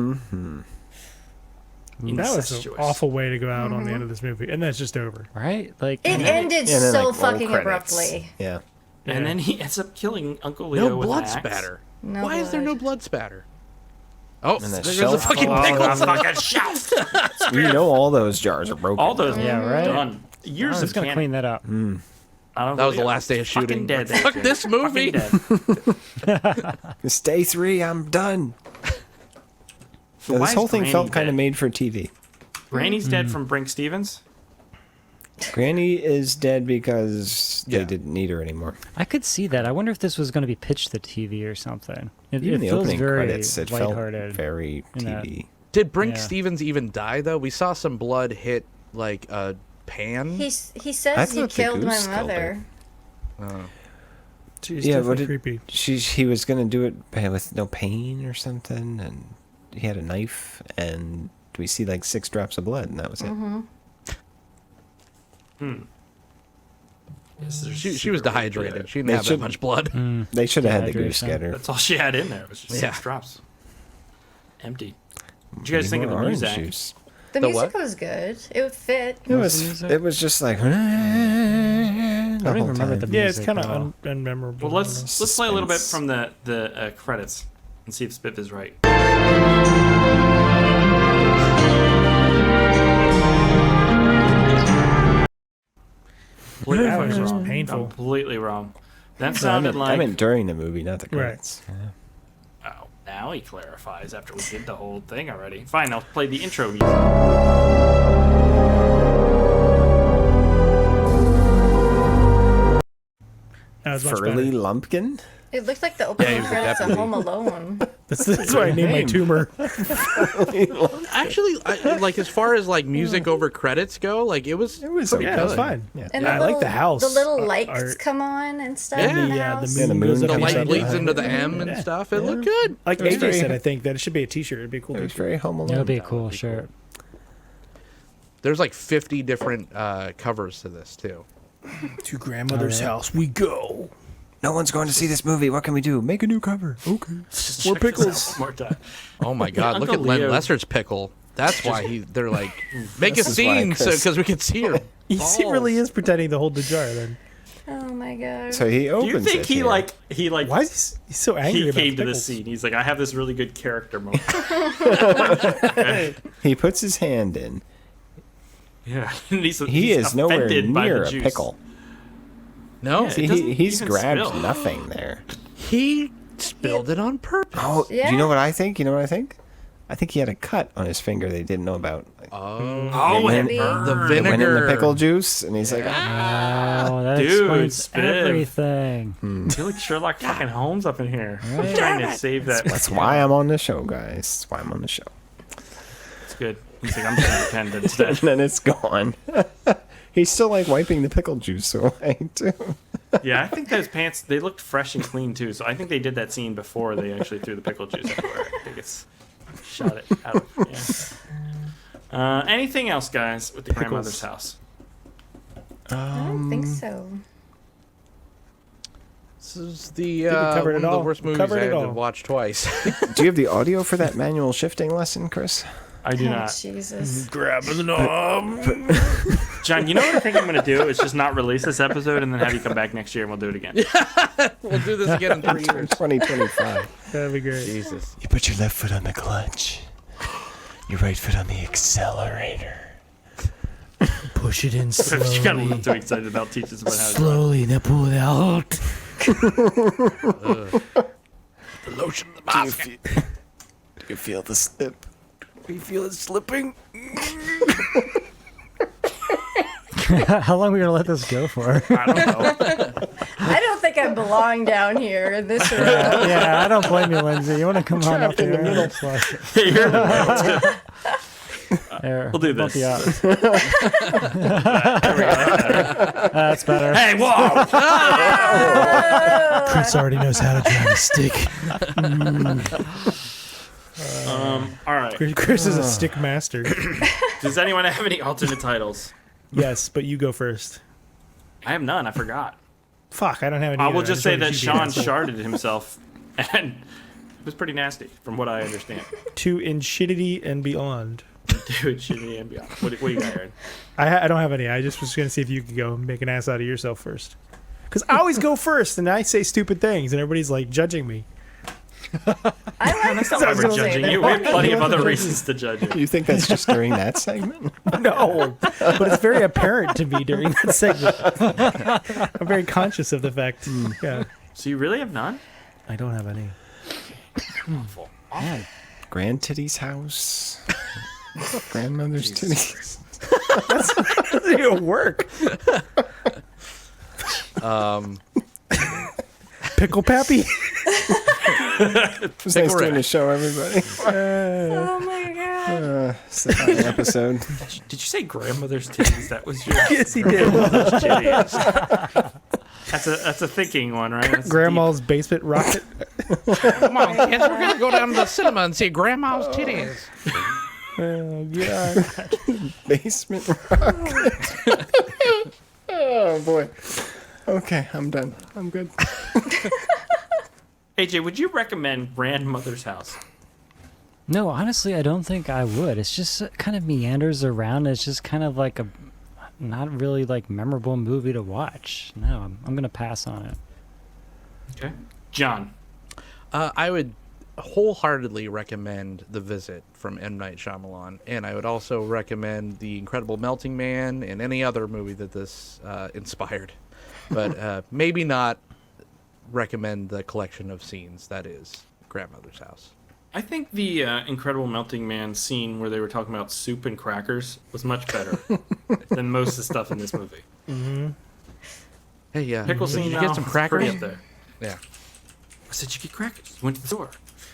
That was an awful way to go out on the end of this movie, and then it's just over. Right? Like It ended so fucking abruptly. Yeah. And then he ends up killing Uncle Leo No with blood an axe. spatter. No Why is there blood. no blood spatter? Oh, And that there's a shelf fucking falls pickle. off. Fucking shelf. You know all those jars are broken. All those Yeah, right? done. I Years was of gonna canning. clean that up. That was the last day of Fucking shooting. dead. Fuck this movie. Fucking dead. It's day 3. I'm done. So Yeah, why this is whole thing Granny felt kind of dead? made for TV. Granny's dead from Brink Stevens. Granny is dead because they Yeah. didn't need her anymore. I could see that. I wonder if this was going to be pitched to TV or something. It Even the feels opening very credits, it felt lighthearted. very in that. TV. Did Brink Yeah. Stevens even die though? We saw some blood hit like a pan. He I says you thought the killed my goose killed her. mother. She's Yeah, definitely what did creepy. he was gonna do it with no pain or something, and he had a knife, and we see 6 drops of blood, and that was it. Yes, there's She was super weird dehydrated. blood. She didn't They have that should- much blood. They should have had the goose Dehydration. getter. That's all she had in there. It was just 6 Yeah. drops. Empty. What did you guys Need think of more the orange music? juice. The The music what? was good. It would fit. It What's the was. music? It was just like. I don't even remember the music. Yeah, it's kind at all. of unmemorable. Well, let's play a little bit Suspense. from the credits and see if Spiff is right. That was just painful. Completely wrong. That I sounded meant, like. I meant during the movie, not the credits. Oh, now he clarifies after we did the whole thing already. Fine, I'll play the intro music. That was much Furley better. Lumpkin. It looked like the opening he was a credits of deputy. Home Alone. That's what I named my tumor. Actually, as far as music over credits go, it was It was pretty Yeah, good. it was fine. Yeah. And I the like little- the house. The little art. lights come on and stuff. Yeah. in the Yeah, house. the Yeah, the moon moon goes up The comes and light up down. bleeds into the M and Yeah. stuff. It looked good. Like It was AJ very- said, I think that it should be a T-shirt. It'd be a cool It was T-shirt. very Home Alone. It would be a cool shirt. There's 50 different covers to this too. To grandmother's house we go. No one's going to see this movie. What can we do? Make a new cover. Okay. Just More check this out pickles. one more time. Oh my God! Look at Uncle Len Leo. Lesser's pickle. That's why they're like, make a This is why scene Chris- because we can see her. He balls. really is pretending to hold the jar. Then Oh my god. So he Do opens you think it he here. why is he so angry he about came to pickles? this scene? He's like, I have this really good character moment. He puts his hand in. Yeah, and he's He is nowhere offended by near the a juice. pickle. No, Yeah. See, It doesn't he's even grabbed spill. nothing there. he spilled it on purpose. Oh, do Yeah. you know what I think? I think he had a cut on his finger they didn't know about. Oh, Maybe. and The It went in vinegar. the pickle juice, and he's like, ah. Oh, that Dude, explains Spiff. everything. I feel like Sherlock fucking Holmes up in here. I'm trying to save that. That's why I'm on the show, guys. That's why I'm on the show. It's good. He's like, I'm just gonna pretend that it's dead. And then it's gone. He's still wiping the pickle juice away too. Yeah, I think those pants, they looked fresh and clean too. So I think they did that scene before they actually threw the pickle juice everywhere. I think it's shot it out of, yeah. Anything else, guys, with the grandmother's house? I don't think so. This is we covered it one of the all. worst We movies covered I it had to all. watch twice. Do you have the audio for that manual shifting lesson, Chris? I do Oh, not. Jesus. Grabbing the knob. John, you know what I think I'm going to do? Is just not release this episode and then have you come back next year and we'll do it again. We'll do this again in 3 years. 2025. That'd be great. Jesus. You put your left foot on the clutch. Your right foot on the accelerator. Push it in You got a little slowly. too excited about teaching about how to drive. Slowly, then pull it out. The lotion in the basket. Do you feel the slip? Do you feel it slipping? How long are we gonna let this go for? I don't know. I don't think I belong down here in this room. Yeah, I don't blame you, Lindsay. You want to come on up in the here? middle. Hey, you're in the middle, too. There, We'll do bump this. you out. That's better. Hey, whoa! Chris already knows how to drive a stick. All right. Chris is a stick master. Does anyone have any alternate titles? Yes, but you go first. I have none. I forgot. Fuck, I don't have any. I will either. just say that wanted you to be Sean an asshole. sharded himself, and it was pretty nasty, from what I understand. To infinity and beyond. Dude, shitty and beyond. What do you got, Aaron? I don't have any. I just was going to see if you could go make an ass out of yourself first. Because I always go first, and I say stupid things, and everybody's like judging me. I like That's not why we're judging you. We have plenty of other reasons to judge you. You think that's just during that segment? No, but it's very apparent to me during that segment. I'm very conscious of the fact. Yeah, So you really have none? I don't have any. Grand Titty's house. Grandmother's titties. That doesn't even work. Pickle Pappy. It was nice doing the show, everybody. Oh my god. It's the final episode. Did you say grandmother's titties? That was your Yes, he did. titties. That's a thinking one, right? That's Grandma's basement rocket. Come on, kids, we're gonna go down to the cinema and see Grandma's titties. Oh god. Basement rocket. Oh boy. Okay, I'm done. I'm good. AJ, would you recommend Grandmother's House? No, honestly, I don't think I would. It's just kind of meanders around. It's just kind of like a not really like memorable movie to watch. No, I'm gonna pass on it. Okay. John. I would wholeheartedly recommend The Visit from M. Night Shyamalan, and I would also recommend The Incredible Melting Man and any other movie that this inspired. But maybe not recommend the collection of scenes that is Grandmother's House. I think the Incredible Melting Man scene where they were talking about soup and crackers was much better than most of the stuff in this movie. Mm-hmm. Hey, yeah. Pickle Did scene you now, get some it's crackers? pretty up there. Yeah. I said you get crackers. You went to the store.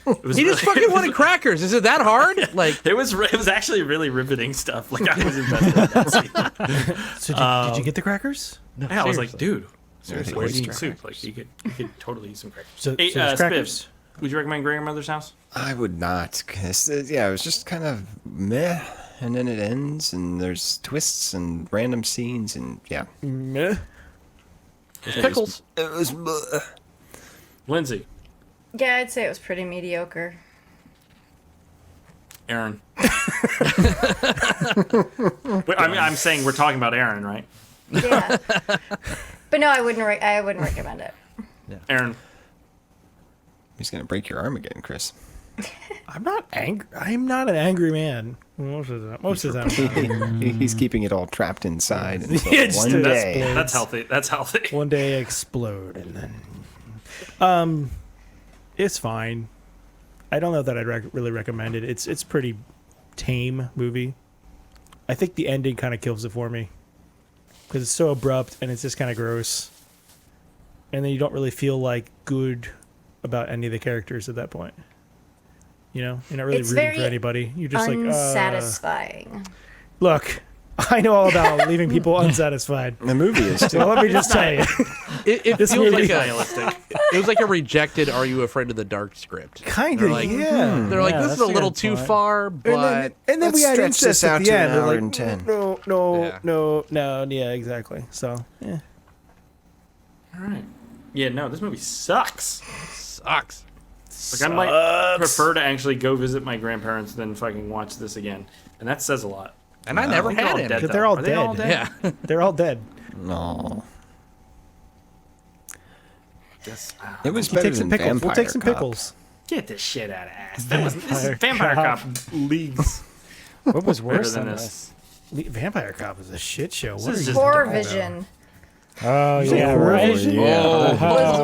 It was He just really- fucking wanted crackers. Is it that hard? Like, It was actually really riveting stuff. Like I was invested in that scene. So did you get the crackers? no, Yeah, I was like, seriously. dude, seriously, where's oyster eating soup? Like you could totally eat some crackers. So, Hey, so there's crackers. Spiv, would you recommend Grandmother's House? I would not. 'Cause, yeah, it was just kind of meh, and then it ends, and there's twists and random scenes, and yeah. Meh. Pickles. It was. Lindsay, Yeah, I'd say it was pretty mediocre. Aaron. Wait, I'm saying we're talking about Aaron, right? Yeah. But no, I wouldn't recommend it. Aaron. He's gonna break your arm again, Chris. I'm not angry. I'm not an angry man. Most of the time. I'm not. He's keeping it all trapped inside until Yeah, just one that's- day. That's healthy. That's healthy. One day explode and then. It's fine. I don't know that I'd really recommend it. It's pretty tame movie. I think the ending kind of kills it for me because it's so abrupt and it's just kind of gross. And then you don't really feel like good about any of the characters at that point. You know, you're not really It's rooting very for anybody. You're just like, unsatisfying. look, I know all about leaving people unsatisfied. The movie is too. So let me just tell you, It This feels movie- like Nihilistic. it was like a rejected "Are You Afraid of the Dark" script. kind They're of, like, yeah. They're like, Yeah, this is that's a a little good too point. far, but And then let's we had stretch incest this at out the to an end. They're hour like, and 10. No, yeah, exactly. So, yeah. All right. Yeah, no, this movie sucks. sucks. Like I might prefer to actually go visit my grandparents than fucking watch this again, and that says a lot. And I never I think they're had all it. dead, But though. they're all Are they all dead. Yeah. They're all dead. No. Yes. It was We'll better take some than pickles. Vampire We'll take some Cop. pickles. Get this shit out of ass. This is Vampire Vampire Cop. Cop leagues What was better worse than than this. this? Vampire Cop is a shit show. What is are you just Horror talking about? Vision. Oh yeah, Horror right. Vision? Oh,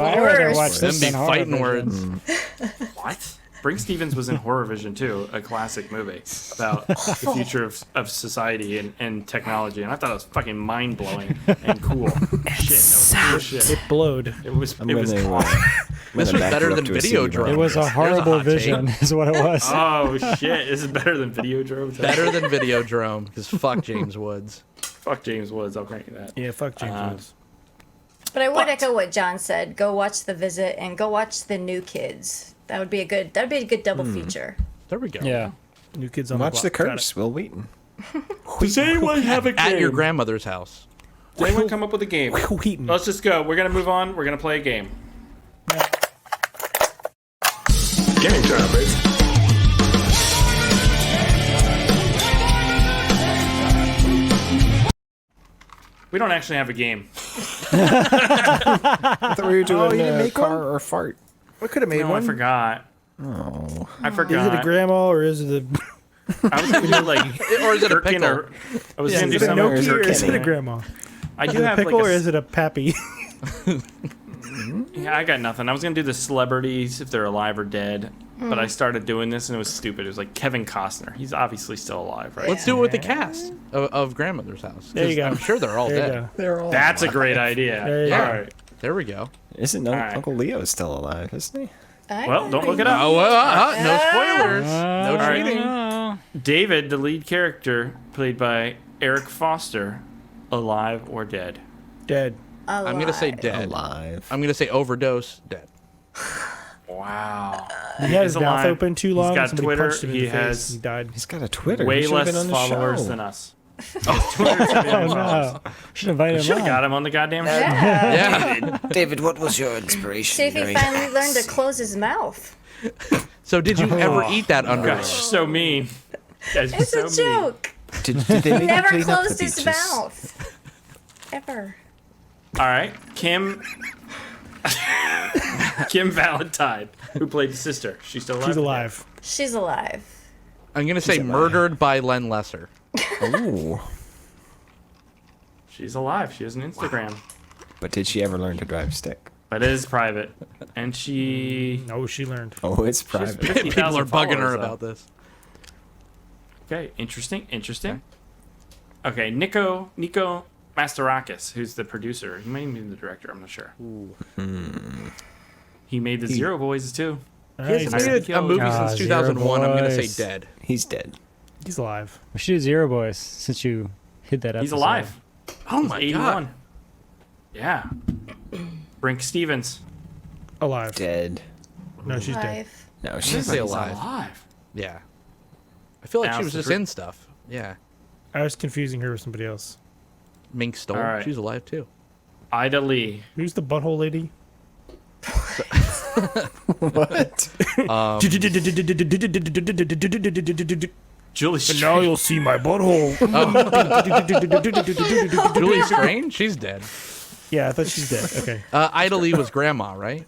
I'd rather worse. watch them this be than Horror fighting Vision. words. What? Brink Stevens was in Horror Vision too, a classic movie about the future of society and technology, and I thought it was fucking mind blowing and cool. Shit, that was cool shit. It blowed. It was. I'm It was. gonna, Cool. This was better than Videodrome. It was a horrible hot take. vision, is what it was. Oh shit! This is better than Videodrome. Better than Videodrome, because fuck James Woods. Fuck James Woods. I'll grant you that. Yeah, fuck James Woods. But I would echo what John said. Go watch The Visit and go watch The New Kids. That'd be a good double feature. There we go. Yeah. New Kids on Watch the the Block. Got curse, Will Wheaton. Does anyone have a game? At your grandmother's house. Does anyone come up with a game? it. Wheaton. Let's just go. We're gonna move on. We're gonna play a game. Game time, baby. We don't actually have a game. I thought we were doing you didn't make car one? or fart. I could have made No, I one. forgot. Oh. I forgot. Is it a grandma or is it a? I was gonna do like Or is it a gherkin pickle? or I was Is gonna do it a some gnocchi or gherkin. is it a grandma? I Is do it a have pickle like or a, is it a pappy? yeah, I got nothing. I was gonna do the celebrities if they're alive or dead, but I started doing this and it was stupid. It was like Kevin Costner. He's obviously still alive, right? Let's do it with the cast of grandmother's house. There you 'Cause go. I'm sure they're all There you dead. go. They're all. That's a great idea. There you All go. right. There we go. Isn't right. Uncle Leo still alive? Isn't he? Well, don't look it up. Oh, no spoilers. No right. cheating. David, the lead character, played by Eric Foster, alive or dead? Dead. I'm gonna say dead. Alive. I'm gonna say overdose. Dead. Wow. He had his He's mouth alive. open too long. He's got somebody Twitter. punched him in He the face. has He died. He's got a Twitter. way He should've less been on the followers show. than us. Oh no! Should invite him Should have on. got him on the goddamn show. Yeah. David, what was your inspiration? See if he finally learned to close his mouth. So did you ever eat that underwear? Gosh, so mean. Guys are It's so a joke. Did they make Never you clean up the closed his beaches? mouth. Ever. All right, Kim. Kim Valentine, who played the sister. She's still alive. She's alive. She's alive. I'm gonna say murdered by Len Lesser. Ooh. She's alive. She has an Instagram, But did she ever learn to drive stick? but it is private, and she. No, she learned. Oh, it's private. 50,000 People are bugging her followers, though. about this. Okay, interesting. Okay, Nico Masterakis, who's the producer. He might even be the director. I'm not sure. He made the Zero Boys too. He hasn't He's, made a movie Ah, since Zero 2001. I'm gonna say Boys. dead. He's dead. he's alive. We should do Zero Boys since you hit that episode. He's alive. Oh He's my 81. god. Yeah. Brink Stevens. Alive. Dead. No, she's dead. Alive. No, She's she's say not. alive. Yeah. I feel like she was Alice just Fr- in stuff. Yeah. I was confusing her with somebody else. Mink Stole. All right. She's alive too. Ida Lee. Who's the butthole lady? What? Julie And Street. now you'll see my butthole. Julie Strange. She's dead. Yeah, I thought she's dead. Okay. Ida Lee was grandma, right?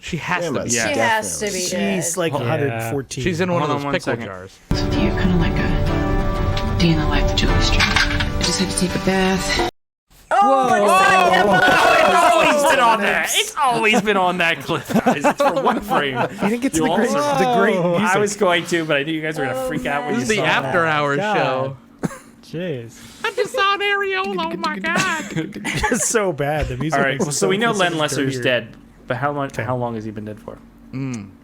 She has to be. Grandma's Yeah. She has to be dead. She's like Yeah. 114. She's in one Hold of on those one pickle second. jars. You're kind of like a day in the life of Julie Street. I just had to take a bath. It's always been on that. It's always been on that clip, guys. It's for one frame. You didn't get to You the great, also- the great music. I was going to, but I knew you guys were gonna freak out when This you is the saw after hours God. show. Jeez. I just saw an areola. Oh my god. It's so bad. The music. All right, makes well, it so we know makes it Len so much Lesser's dirtier. dead, but how long has he been dead for?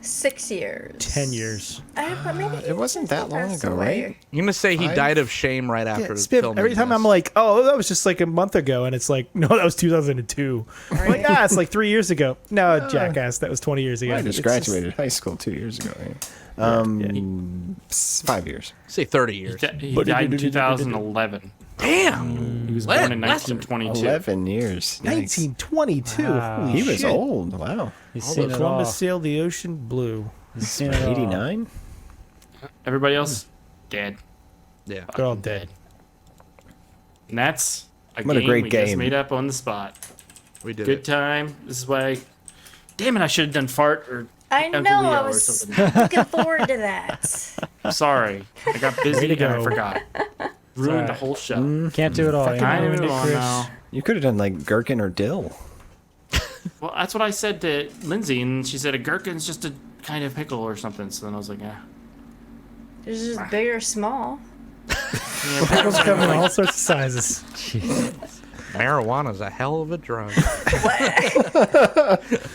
6 years. 10 years. But maybe It wasn't that long passed ago, away. right? I'm gonna say he 5? died of shame right after Yeah, filming every time this. I'm like, oh, that was just like a month ago, and it's like, no, that was 2002. I'm like, it's like 3 years ago. No, jackass, that was 20 years ago. I just It's graduated high school 2 years ago. Right? 5 years. say 30 years. He died in 2011. Damn. He was Len born in Lesser. 1922. 11 years. Yikes. 1922. Wow. Holy He was shit. old. Wow. He's seen it all. Columbus sailed the ocean blue. He's seen it all. 89? Everybody else dead. Yeah. They're all dead. And that's a What a game great we just game. made up on the spot. We did Good it. time. This is why. Damn it! I should have done fart or. I Uncle know. Leo I or was something. looking forward to that. I'm sorry. I got busy Way and to I go. forgot. Ruined the alright. whole show. Can't do it all. you I know. move on now. You could have done like gherkin or dill. Well, that's what I said to Lindsay, and she said a gherkin's just a kind of pickle or something. So then I was like, yeah. It's just big or small. Pickles come in all sorts of sizes. Marijuana's a hell of a drug.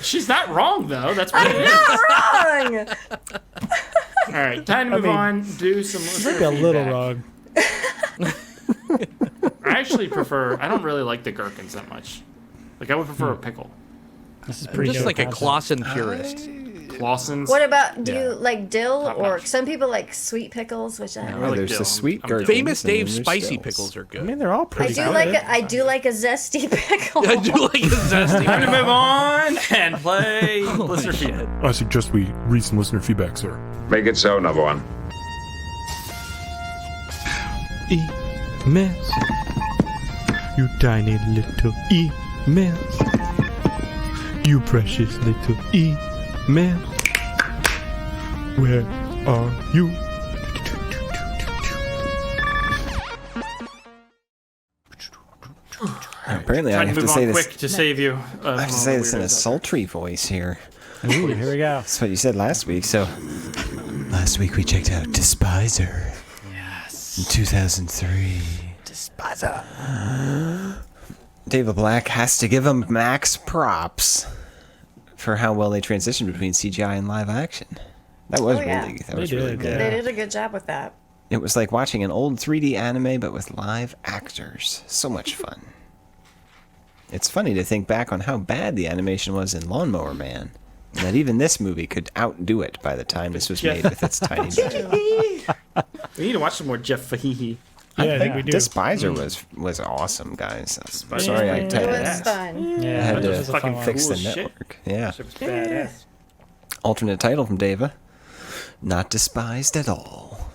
She's not wrong though. That's what it is. Wrong. All right, time to move on. Do some listener Maybe a little feedback. wrong. I actually prefer. I don't really like the gherkins that much. Like I would prefer a pickle. This is I'm pretty just good like a concept. Clausen purist. Clausen's. What about, do you Yeah. like dill? Top Or notch. some people like sweet pickles, which I I don't like there's dill. the sweet I'm gherkins. dill. Famous and then Dave's there's spicy stills. pickles are I good. mean, they're all I pretty do good. like a zesty pickle. I do like a zesty. Time to move on and play listener feedback. I suggest we read some listener feedback, sir. Make it so, number one. Emails. You tiny little emails. You precious little emails. Where are you? Apparently, I Trying to have to move say on this. quick to save you. I have to say this in a sultry voice here. Ooh, here we go. That's what you said last week. So, last week we checked out Despiser. Yes. In 2003. Despiser. David Black has to give him max props for how well they transitioned between CGI and live action. That was really did, good. They did a good job with that. It was like watching an old 3D anime, but with live actors. So much fun. It's funny to think back on how bad the animation was in Lawnmower Man, and that even this movie could outdo it by the time this was made with its tiny budget. We need to watch some more Jeff Fahey. Yeah, I think we do. Despiser was awesome, guys. I'm sorry I It typed was it. fun. Yeah, I had that to was a fun one. fix the Cool shit. network. Yeah. Shit was badass. Alternate title from Deva. Not despised at all.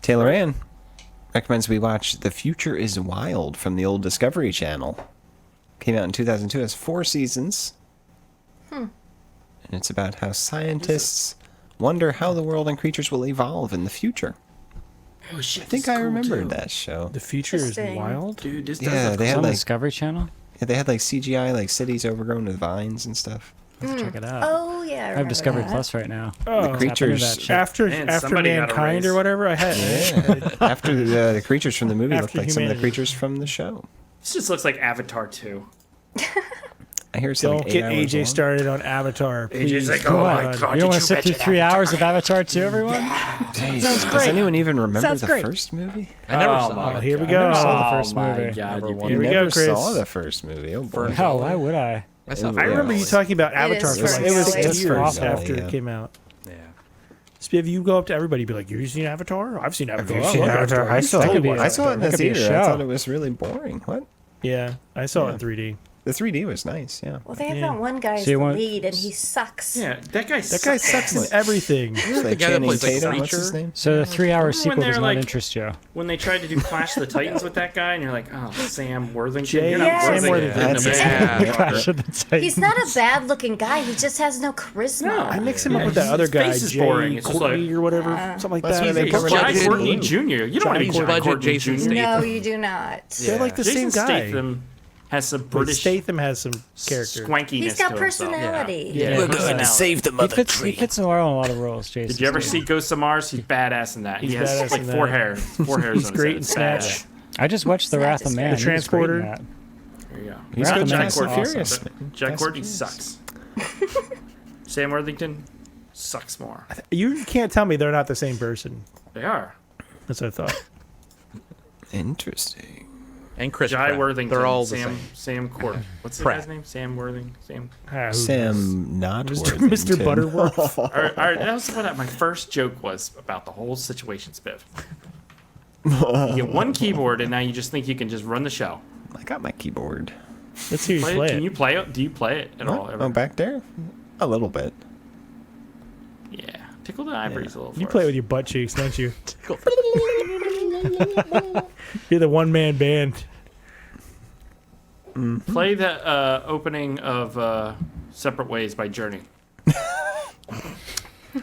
Taylor Ann recommends we watch The Future is Wild from the old Discovery Channel. Came out in 2002. Has 4 seasons. And it's about how scientists wonder how the world and creatures will evolve in the future. Oh shit! I think I remembered that show. The future is Interesting. wild. Dude, this Yeah, does they look had On like Discovery Channel? they had like CGI like cities overgrown with vines and stuff. Let's check it out. Oh yeah, I I have remember Discovery that. Plus right now. Oh, The creatures that shit. after Man, after somebody got a mankind raise. or whatever. I had. Yeah. After the creatures from the movie look After like some of the humanity. creatures from the show. This just looks like Avatar 2. I hear it's Don't like 8 get hours AJ long. started on Avatar. Please. like, Come oh on. my God. You don't want to sit through 3 hours of Avatar 2, everyone? Jeez, does anyone even remember Sounds the great. first movie? I never Oh saw my it. Oh, here we I never go. saw the first my movie. God, you Here we never go, Chris. saw the first movie. Oh boy. No, why would I? I saw I I remember you talking about Avatar is for like first. It was 6 just years awful. after Yeah. it came out. Yeah. So if you go up to everybody, be like, "You seen Avatar? I've seen Avatar. you I seen love Avatar? Avatar. I saw That could be it. I saw it in the that could be a theater. I show. thought it was really boring. What? Yeah, I saw it in 3D. The 3D was nice. Yeah. Well, they have Yeah. that one guy's So you want- lead, and he sucks. Yeah, that guy. That guy sucks in everything. It's like guy that Channing plays, like, Tatum. What's his Preacher? name? So the 3-hour when sequel they're does not like- interest you. When they tried to do Clash of the Titans with that guy, and you're like, oh, Sam Worthington. Jay- You're not Yeah. Sam Worthington. Worthington. That's Clash of the Titans. He's not a bad-looking guy. He just has no charisma. No. I mix him Yeah, up with that his other guy, face is Jay boring. It's just Courtney like- or whatever, something like That's that. what they They covered Jai up. budget- Courtney Jr. You don't want to be Johnny Jai Budget Courtney Jason Jr. Statham. No, you do not. They're like the Jason same guy. Statham has some But British Statham has some character. swankiness He's got to himself. personality. Yeah, We're personality. the He fits in well in a lot of roles, Jason. Did you ever see Statham. Ghosts of Mars? He's badass in that. He's He has badass like in 4 that. hairs. 4 hairs. He's on his great head. in It's Snatch. badass. I just watched The Wrath of Man. The He was great in Transporter. that. There you go. He's Wrath good of in Man Fast and is awesome. Furious. Jai Fast Courtney and sucks. Sam Worthington sucks more. You can't tell me they're not the same person. They are. That's what I thought. Interesting. And Chris Jai Pratt. Worthington. They're all the Sam. same. Sam Court. What's the Pratt. guy's name? Sam Worthing. Sam. Ah, who Sam not knows? Worthington. Mr. Butterworth. All right, that was what my first joke was about the whole situation, Spiv. You get one keyboard, and now you just think you can just run the show. I got my keyboard. Let's hear you Play play it. Can it. you play it? Do you play it at all? What? Ever? Oh, back there? A little bit. Yeah. Tickle the ivories a little. You for play us. with your butt cheeks, don't you? You're the one-man band. Play the opening of Separate Ways by Journey.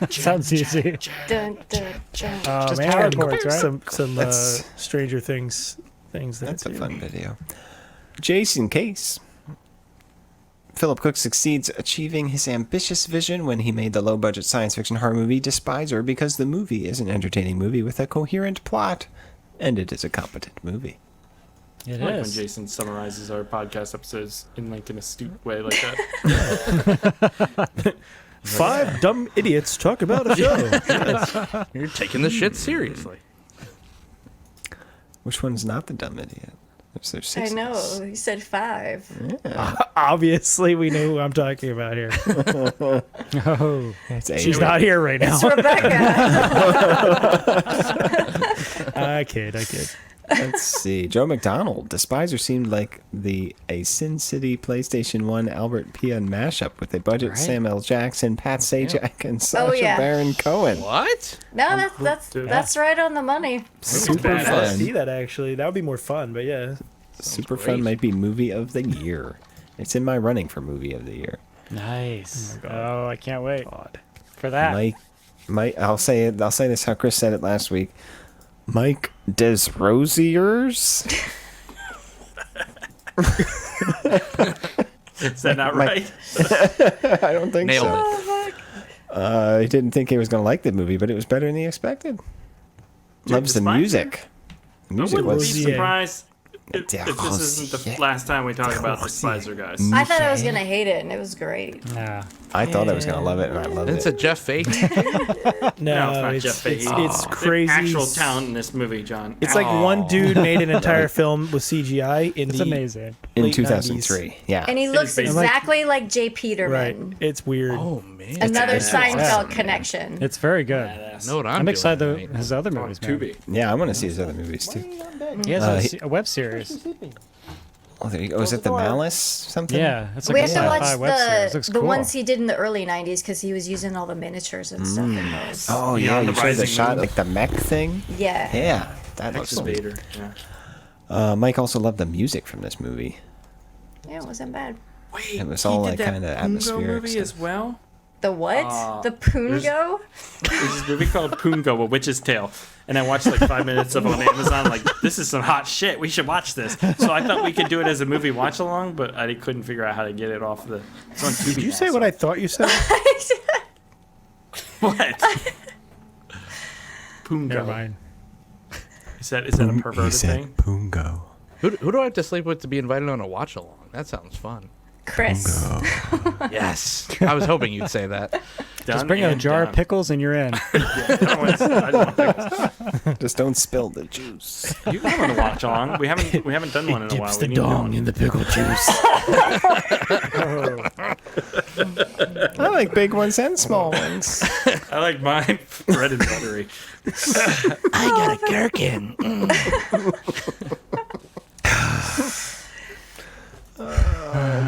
Sounds easy. Dun, dun, dun. Oh Just man, power chords, right? Some That's- Stranger Things there That's a too. fun video. Jason Case. Philip Cook succeeds achieving his ambitious vision when he made the low-budget science fiction horror movie Despiser because the movie is an entertaining movie with a coherent plot, and it is a competent movie. It I like when is. Jason summarizes our podcast episodes in like an astute way like that. 5 dumb idiots talk about a show. You're taking the shit seriously. Which one's not the dumb idiot? It's their I sixes. know. He said 5. Obviously, we know who I'm talking about here. Oh, She's not here right now. It's Rebecca. I kid. Let's see. Joe McDonald. Despiser seemed like a Sin City PlayStation 1 Albert Pian mashup with a budget Right. Samuel Jackson, Pat Sajak, and Sacha yeah. Baron Cohen. What? No, that's right on the money. Super badass. I fun. see that actually. That would be more fun, but yeah. Super fun might be movie of the year. It's in my running for movie of the year. nice. Oh, I can't wait for that. Mike, I'll say this how Chris said it last week. Mike Desrosiers. Is that not right? I don't think Nailed so. I didn't think he was going to like the movie, but it was better than he expected. Loves the Despiser? music. The I music wouldn't was be surprised if Yeah. this isn't the last time we talk about the Spicer guys. I thought I was gonna hate it, and it was great. Yeah. I thought I was going to love it, and I loved It's it. a Jeff Fahey. No, it's not it's, Jeff Fahey. it's crazy. Actual talent in this movie, John. It's like one dude made an entire film with CGI in It's the amazing. In late 2003. Yeah. And he It looks is basically- exactly like Jay Peterman. Right. It's weird. Oh man. Another It's Seinfeld connection. It's very good. Know what I'm doing excited tonight. his other movies, man. Tubi. Yeah, I want to see his other movies, too. He has a web series. Oh, there you go. Is it The Malice something? Yeah, it's like We a have to sci-fi watch web series. Looks the cool. ones he did in the early 90s because he was using all the miniatures and stuff in those. Oh, yeah. Beyond You the showed the Rising shot, Moon. like the mech thing? Yeah. Yeah. That looks Texas sweet. Vader. Yeah. Mike also loved the music from this movie. Yeah, it wasn't bad. Wait, It was all, he like, did that kinda Pungo atmospheric movie stuff. as well. The what? The Pungo? There's this movie called Pungo, A Witch's Tale, and I watched like 5 minutes of it on Amazon. Like, this is some hot shit. We should watch this. So I thought we could do it as a movie watch along, but I couldn't figure out how to get it off the. It's on Tubi. Did you say what I thought you said? What? Pungo. Never mind. Is that a perverted thing? Pungo. Who do I have to sleep with to be invited on a watch along? That sounds fun. Chris. Yes. I was hoping you'd say that. Just bring a jar of pickles and you're in. I don't want pickles. Just don't spill the juice. You can come on a watch along. We haven't done one in a while. Dips We the need to do dong one. in the pickle juice. I like big ones and small ones. I like mine bread and buttery. I got a gherkin.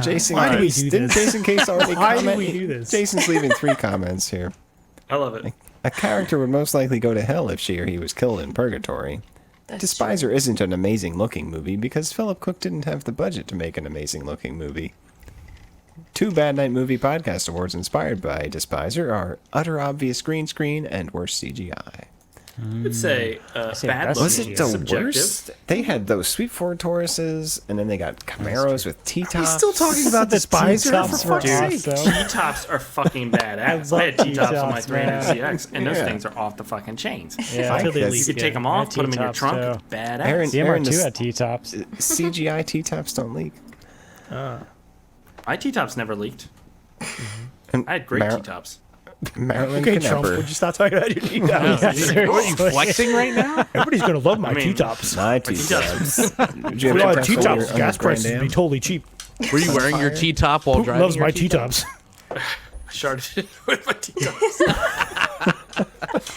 Jason, Why do we Case- do didn't this? Jason Case already Why do comment? we do this? Jason's leaving 3 comments here. I love it. A character would most likely go to hell if she or he was killed in purgatory. That's Despiser isn't an amazing looking movie because Philip Cook didn't have the budget to make an amazing looking movie. 2 Bad Night Movie Podcast Awards inspired by Despiser are Utter Obvious Green Screen and Worst CGI. I would say say bad best looking Was it is the subjective. worst? They had those Sweet Ford Tauruses, and then they got Camaros with T-tops. Are we still talking about Despiser? For T-tops were fuck's sake. awesome. T-tops are fucking badass. I love had T-tops on my T-tops, man. 300CX, and those Yeah. things are off the fucking chains. Yeah, Like Until they this. leak You could take them I off, had put them in your T-tops, trunk. too. It's badass. Aaron, CMR2 Aaron, had T-tops. CGI T-tops don't leak. My T-tops never leaked. And I had great Mar- T-tops. Marilyn Okay, Trump, Knepper. would you stop talking about your T-tops? Yeah, seriously. Flexing right now? Everybody's going to love my I mean, T-tops. My T-tops. T-tops. Did you If we ever all had test T-tops, on your gas prices would be Grand totally cheap. Were you wearing your T-top while Putin driving loves your my T-top? T-tops. Sharded with my T-tops.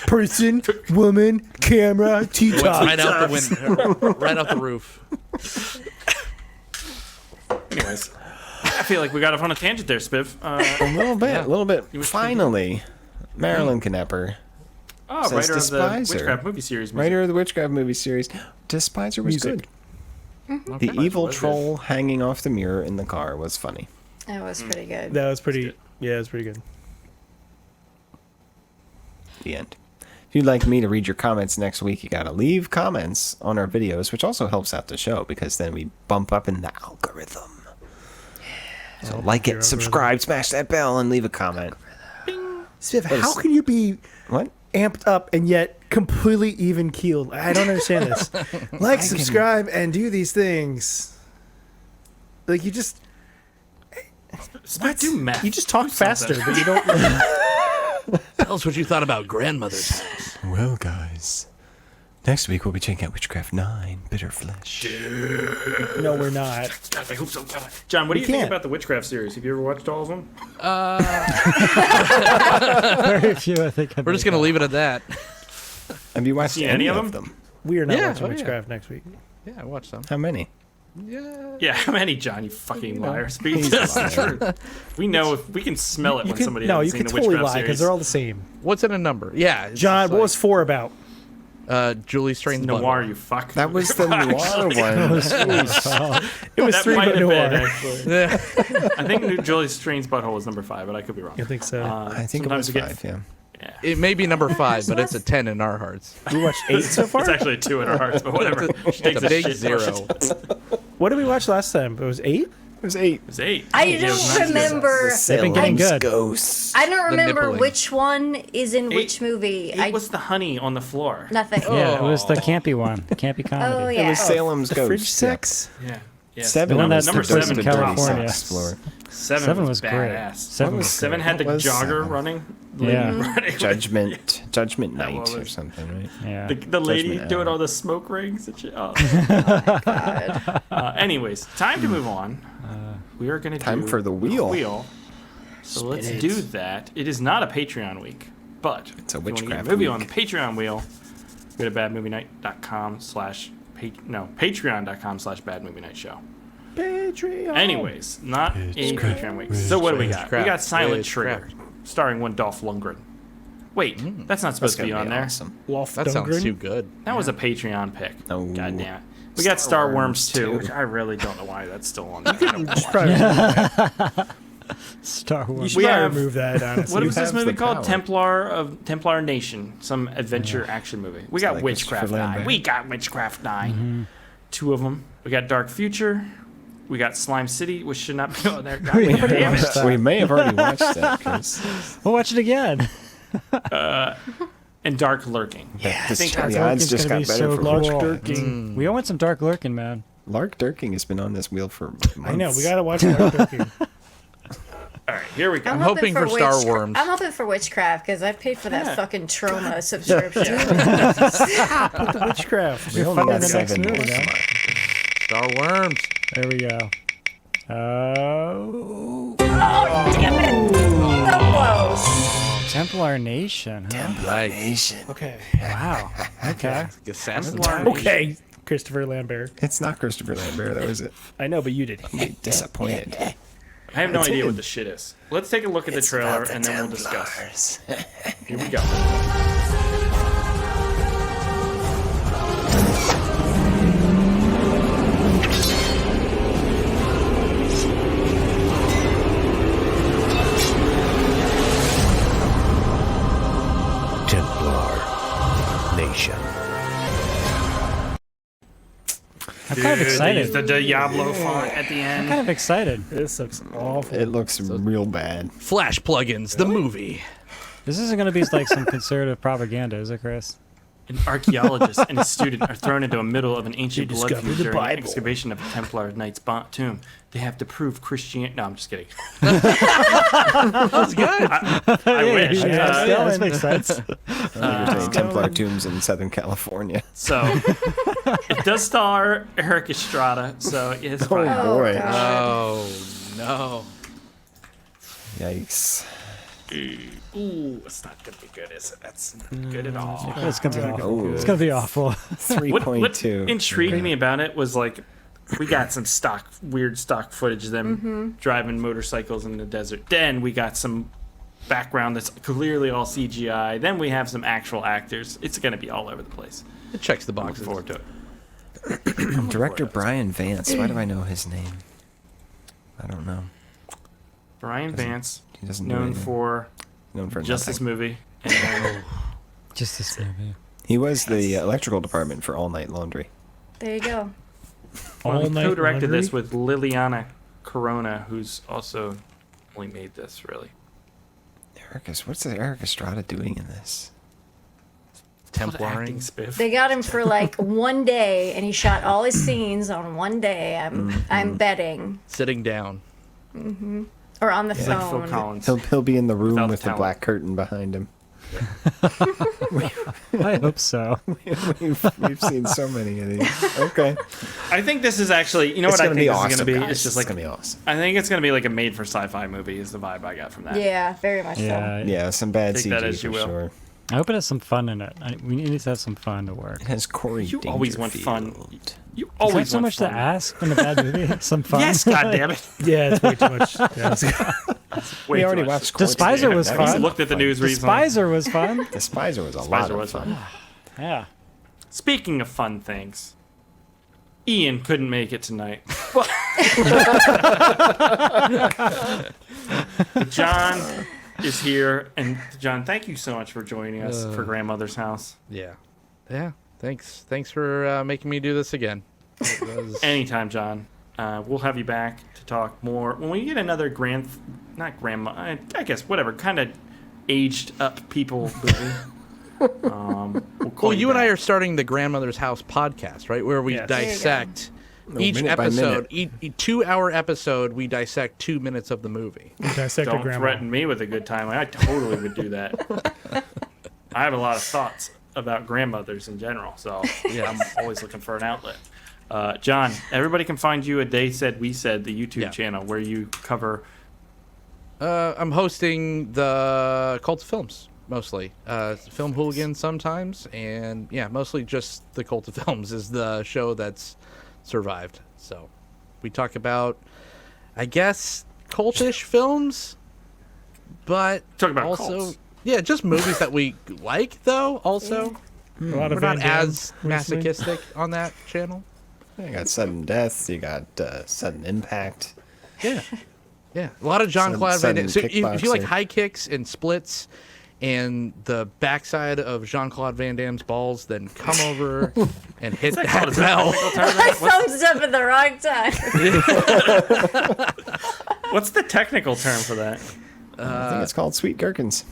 Person, woman, camera, Went T-tops. right out the window, right out the roof. Anyways, I feel like we got off on a tangent there, Spiv. A little bit. Finally, Marilyn Knepper, Oh, Says writer of the Despiser. Witchcraft movie series. music. writer of the Witchcraft movie series. Despiser was Music. good. The evil troll hanging off the mirror in the car was funny. That was pretty good. That was pretty. Yeah, it was pretty good. The end. If you'd like me to read your comments next week, you gotta leave comments on our videos, which also helps out the show because then we bump up in the algorithm. So like it, subscribe, smash that bell, and leave a comment. Spiv, how can you be What? amped up and yet completely even keeled? I don't understand this. Like, subscribe, and do these things. Like, you just. Spiv, do math. You just talk faster, but you don't. Tell us what you thought about grandmother's house. Well, guys, Next week, we'll be checking out Witchcraft 9, Bitter Flesh. No, we're not. God, I hope so. God. John, what do you think about the Witchcraft series? Have you ever watched all of them? Very few, I think. We're just going to leave it at that. Have you watched Seen any any of of them? We are not Yeah, watching oh, yeah. Witchcraft next week. Yeah, I watched some. How many? Yeah. Yeah, how many, John? You fucking liar. Speak the truth. We know if we can smell it when somebody hasn't you seen could the totally Witchcraft lie because series. they're all the same. What's in a number? Yeah. it's John, just what was 4 about? Julie Strain's Noir, Butthole. you fuck. That was the noir one. It was That 3 might but have noir. been, actually. I think Julie Strain's Butthole was number 5, but I could be wrong. I think so. I think it Sometimes was we get- 5, yeah. It may be number 5, but it's a 10 in our hearts. We watched 8 so far? It's actually a 2 in our hearts, but whatever. She takes It's a big shit 0. What did we watch last time? It was 8? It was 8. It was 8. I Yeah, it was don't nice. remember. They've been getting good. Ghosts. I don't remember nippling. which one is in which movie. It was the honey on the floor. Nothing. Yeah, it was the campy one. The campy comedy. Oh It yeah. was Salem's The Ghost. fridge sex? Yeah. Yeah. 7 The one was that number the took place seven in Dirty California. Sex Explorer. 7 was great. badass. Seven Seven, was had the What was jogger 7? running. Yeah. running. Judgment That Night or was- something, right? Yeah. The lady Judgment doing Hour. all the smoke rings and shit. Oh. Anyways, time to move on. We are going to Time do for the wheel. So let's do that. It is not a Patreon week, but It's a if you wanna get witchcraft movie week. on the Patreon wheel. Go to patreon.com/badmovienight show. Patreon. Anyways, not a Patreon week. So what do we got? We got Silent Witchcraft. Trigger, starring one Dolph Lundgren. Wait, that's not That's supposed to gonna be on there. awesome. Wolf That sounds Lundgren. too good. That was a Patreon pick. Oh. God damn it. We got Star Worms Star 2, Worms which 2. I really don't know why that's still on there. I don't You should watch. probably, Star you Wars. should We probably have- remove that, honestly. What was this have movie the called? power. Templar Nation, some adventure action movie. We got like Witchcraft Christopher 9. Lambert. We got Witchcraft 9. 2 of them. We got Dark Future. We got Slime City, which should not be on there. God We damn already it. watched that. We may have already watched that, Chris. We'll watch it again. And Dark Lurking. Yeah, I think the that's odds Lurking's just gonna got be better so for cool. Lark Lark Durkin. Durkin. We want some dark lurking, man. Lark Durkin has been on this wheel for months. I know, we gotta watch Lark Durkin. All right, here we go. I'm hoping for Star Worms. I'm hoping for Witchcraft because I paid for that fucking trauma subscription. The Witchcraft. We only in got the next 7 movie, more. man. Star Worms. There we go. Oh. So close. Templar Nation. Huh? Nice. Okay. Wow. Okay. Assassin's Okay, Christopher Lambert. It's not Christopher Lambert, that was it. I know, but you did. Disappointed. I have no idea what the shit is. Let's take a look at the trailer and then we'll discuss. Here we go. Templar Nation. I'm kind of excited. Use the Diablo font at the I'm end. kind of excited. This looks awful. It looks real bad. Flash plugins, the movie. This isn't going to be like some conservative propaganda, is it, Chris? An archaeologist and a student are thrown into the middle of an ancient They blood discovered feud the during an Bible. excavation of a Templar knight's tomb. They have to prove Christianity. No, I'm just kidding. That's good. I wish. Yeah, this makes sense. You're saying Templar tombs in Southern California. So it does star Eric Estrada, so it's fine. Oh, boy. God. Oh, no. Yikes. Ooh, it's not gonna be good, is it? That's not good at all. It's going to be awful. Oh, It's going to be awful. What 3.2. intrigued me about it was like we got some weird stock footage of them driving motorcycles in the desert. Then we got some background that's clearly all CGI. Then we have some actual actors. It's gonna be all over the place. It checks the Looking boxes. forward to it. Director Brian Vance. Why do I know his name? I don't know. Brian Vance, He doesn't do known anything. for Known for just this nothing. movie. And Just this movie. He was the electrical department for All Night Laundry. There you go. well, he All Night co-directed Laundry? this with Liliana Corona, who's also only made this really. What's Eric Estrada doing in this? Acting Templaring. spiff. They got him for like one day, and he shot all his scenes on one day. I'm betting, Sitting down. or on the It's like Phil phone. Collins. He'll be in the room Without with the talent. black curtain behind him. I hope so. We've seen so many of these. Okay. I think this is actually, you know It's what I gonna think be this is awesome, going to be? guys. It's just like, It's gonna be awesome. I think it's going to be like a made for sci-fi movie is the vibe I got from that. Yeah, very much so. Yeah, some bad Take CG that as you for will. sure. I hope it has some fun in it. We need to have some fun to work. It has Corey You always want fun. Dangerfield. You Is always that so want much fun. to ask from a bad movie? Some fun. Yes, goddammit. Yeah, it's way too much. Yeah, Way We too already much. watched Corey Despiser was I fun. just looked at the news recently. Despiser was fun. Despiser was a lot Despiser of was fun. fun. Yeah. Speaking of fun things, Ian couldn't make it tonight. John is here, and John, thank you so much for joining us for Grandmother's House. Yeah. Thanks for making me do this again. It was- Anytime, John. We'll have you back to talk more when we get another I guess whatever kind of aged up people movie. We'll call Well, you and I back. are starting the Grandmother's House podcast, right? Where we Yes. dissect each minute by episode, minute. each 2-hour episode, we dissect 2 minutes of the movie. Dissect a Don't grandma. threaten me with a good time. I totally would do that. I have a lot of thoughts about grandmothers in general, so I'm always looking for an outlet. John, everybody can find you at They Said We Said, the YouTube channel, where you cover... I'm hosting the Cult of Films, mostly. Film Hooligan sometimes, and mostly just the Cult of Films is the show that's survived. So we talk about, I guess, cultish films, but Talk about also... cults. Yeah, just movies that we like, though, also. A lot We're of not Van Damme as recently. masochistic on that channel. You got Sudden Death. You got Sudden Impact. Yeah. A lot of Jean-Claude Van Damme. So Sudden if you like kickboxing. high kicks and splits and the backside of Jean-Claude Van Damme's balls, then come over and hit that bell. I thumbs up at the wrong time. What's the technical term for that? I think it's called Sweet Gherkins.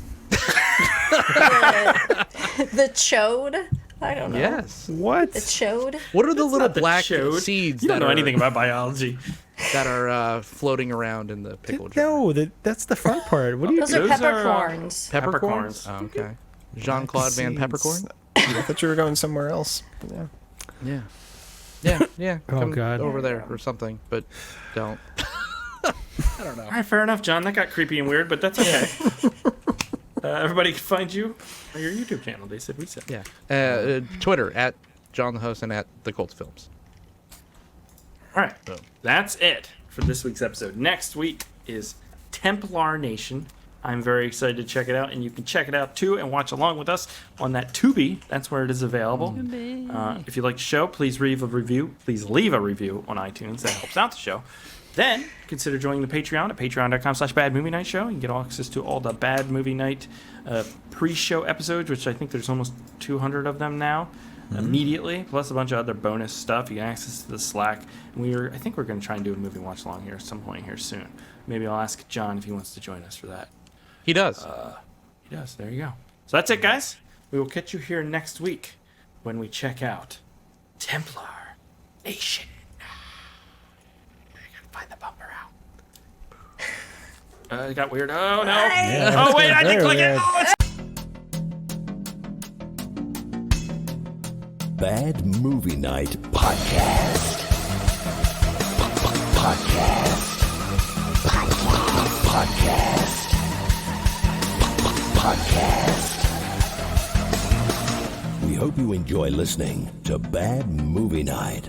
The chode? I don't know. Yes. What? The chode? What are the little Not the black chode. seeds You don't that know are, anything about biology. that are floating around in the pickle jar? No, that's the front part. What do you Those are Those are, peppercorns. Peppercorns? Peppercorns. Oh, okay. Jean-Claude Van Seeds. Peppercorn? I thought you were going somewhere else. Yeah. Yeah. Oh, Come God. over there or something, but don't. I don't know. All right, fair enough, John. That got creepy and weird, but that's okay. Everybody can find you on your YouTube channel. They Said We Said. Yeah. Twitter, at John the Host and at The Cult of Films. All right, that's it for this week's episode. Next week is Templar Nation. I'm very excited to check it out, and you can check it out too and watch along with us on that Tubi. That's where it is available. If you like the show, please leave a review. Please leave a review on iTunes. That helps out the show. Then consider joining the Patreon at patreon.com/Bad Movie Night Show. You can get access to all the Bad Movie Night pre-show episodes, which I think there's almost 200 of them now. Immediately, plus a bunch of other bonus stuff. You get access to the Slack. And I think we're going to try and do a movie watch along here at some point here soon. Maybe I'll ask John if he wants to join us for that. He does. He does. There you go. So that's it, guys. We will catch you here next week when we check out Templar Nation. I gotta find the bumper out. It got weird. Oh, no. Yeah. Oh, wait. I didn't Very click it. weird. Oh, it's Bad Movie Night Podcast. Podcast. We hope you enjoy listening to Bad Movie Night.